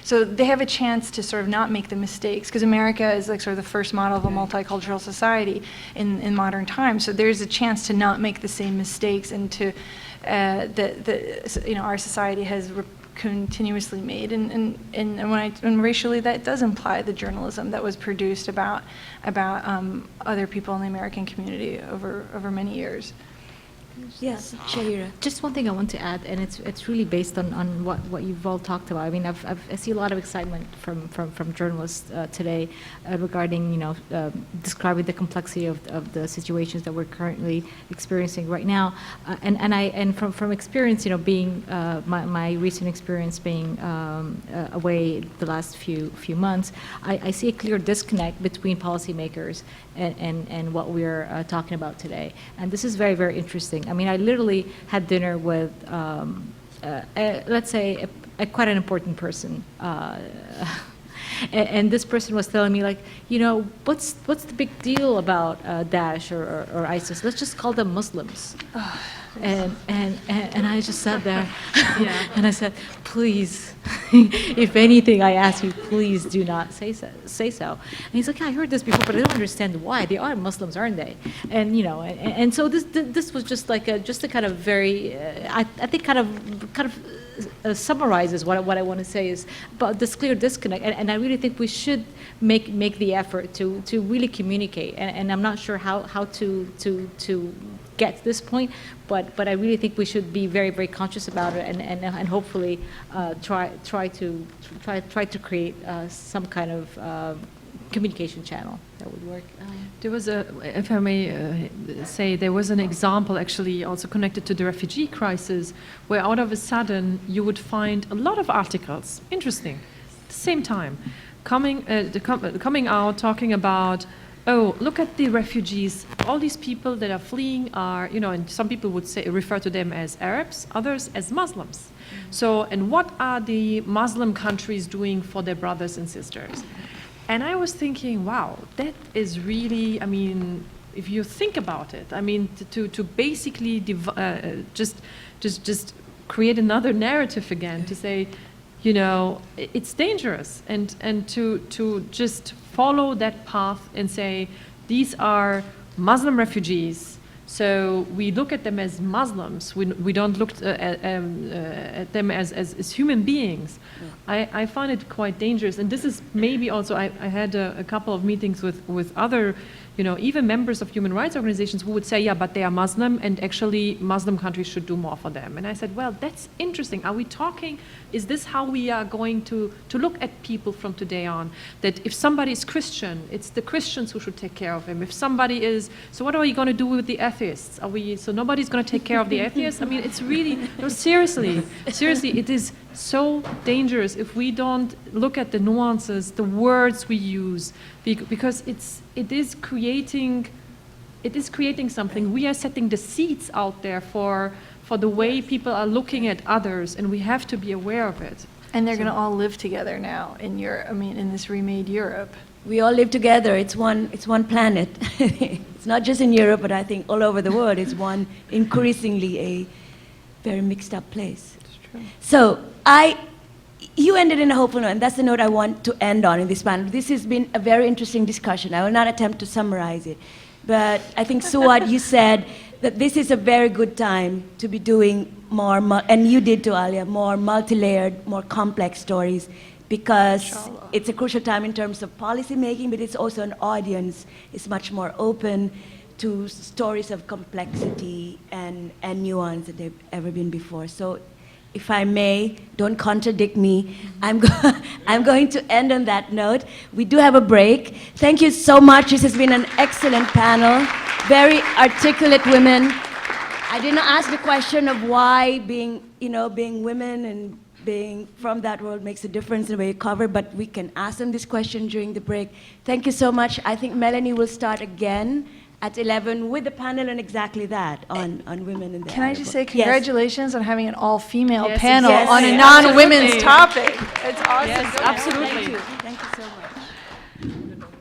[SPEAKER 3] so they have a chance to sort of not make the mistakes, because America is like sort of the first model of a multicultural society in modern times. So there's a chance to not make the same mistakes and to, our society has continuously made. And racially, that does imply the journalism that was produced about other people in the American community over many years.
[SPEAKER 2] Yes, Shahira.
[SPEAKER 5] Just one thing I want to add, and it's really based on what you've all talked about. I mean, I see a lot of excitement from journalists today regarding describing the complexity of the situations that we're currently experiencing right now, and from experience, being my recent experience being away the last few months, I see a clear disconnect between policymakers and what we're talking about today, and this is very, very interesting. I mean, I literally had dinner with, let's say, quite an important person, and this person was telling me, like, what's the big deal about Daesh or ISIS? Let's just call them Muslims. And I just sat there, and I said, please, if anything I ask you, please do not say so. And he's like, yeah, I heard this before, but I don't understand why. They are Muslims, aren't they? And and so this was just like a kind of very, I think kind of summarizes what I want to say is about this clear disconnect, and I really think we should make the effort to really communicate, and I'm not sure how to get to this point, but I really think we should be very, very conscious about it, and hopefully try to create some kind of communication channel that would work.
[SPEAKER 4] There was if I may say, there was an example actually also connected to the refugee crisis, where out of a sudden you would find a lot of articles, interesting, at the same time, coming out talking about, oh, look at the refugees. All these people that are fleeing are, and some people would refer to them as Arabs, others as Muslims. So, and what are the Muslim countries doing for their brothers and sisters? And I was thinking, wow, that is really, I mean, if you think about it, I mean, to basically just create another narrative again, to say, it's dangerous, and to just follow that path and say, these are Muslim refugees, so we look at them as Muslims. We don't look at them as human beings. Yeah. I find it quite dangerous, and this is maybe also, I had a couple of meetings with other, even members of human rights organizations who would say, yeah, but they are Muslim, and actually Muslim countries should do more for them. And I said, well, that's interesting. Are we talking, is this how we are going to look at people from today on? That if somebody is Christian, it's the Christians who should take care of him. If somebody is, so what are we going to do with the atheists? So nobody's going to take care of the atheists? I mean, it's really, seriously, it is so dangerous if we don't look at the nuances, the words we use, because it is creating something. We are setting the seeds out there for the way people are looking at others, and we have to be aware of it.
[SPEAKER 3] And they're going to all live together now in Europe. I mean, in this remade Europe.
[SPEAKER 2] We all live together. It's one planet. It's not just in Europe, but I think all over the world. It's one increasingly a very mixed up place.
[SPEAKER 4] It's true.
[SPEAKER 2] So you ended in a hopeful note, and that's the note I want to end on in this panel. This has been a very interesting discussion. I will not attempt to summarize it. But I think, Suad, you said that this is a very good time to be doing more, and you did too, Alia, more multi-layered, more complex stories, because it's a crucial time in terms of policy making, but it's also an audience is much more open to stories of complexity and nuance that they've ever been before. So if I may, don't contradict me. I'm going to end on that note. We do have a break. Thank you so much. This has been an excellent panel. Very articulate women. I did not ask the question of why being women and being from that world makes a difference in the way you cover, but we can ask them this question during the break. Thank you so much. I think Melanie will start again at 11 with the panel on exactly that, on women in the
[SPEAKER 3] Can I
[SPEAKER 2] Arab
[SPEAKER 3] just
[SPEAKER 2] world.
[SPEAKER 3] say congratulations on having an all-female
[SPEAKER 4] Yes,
[SPEAKER 3] panel
[SPEAKER 2] yes,
[SPEAKER 3] on a
[SPEAKER 2] yes,
[SPEAKER 3] non-women's
[SPEAKER 4] absolutely.
[SPEAKER 3] topic. It's awesome.
[SPEAKER 4] Yes, absolutely.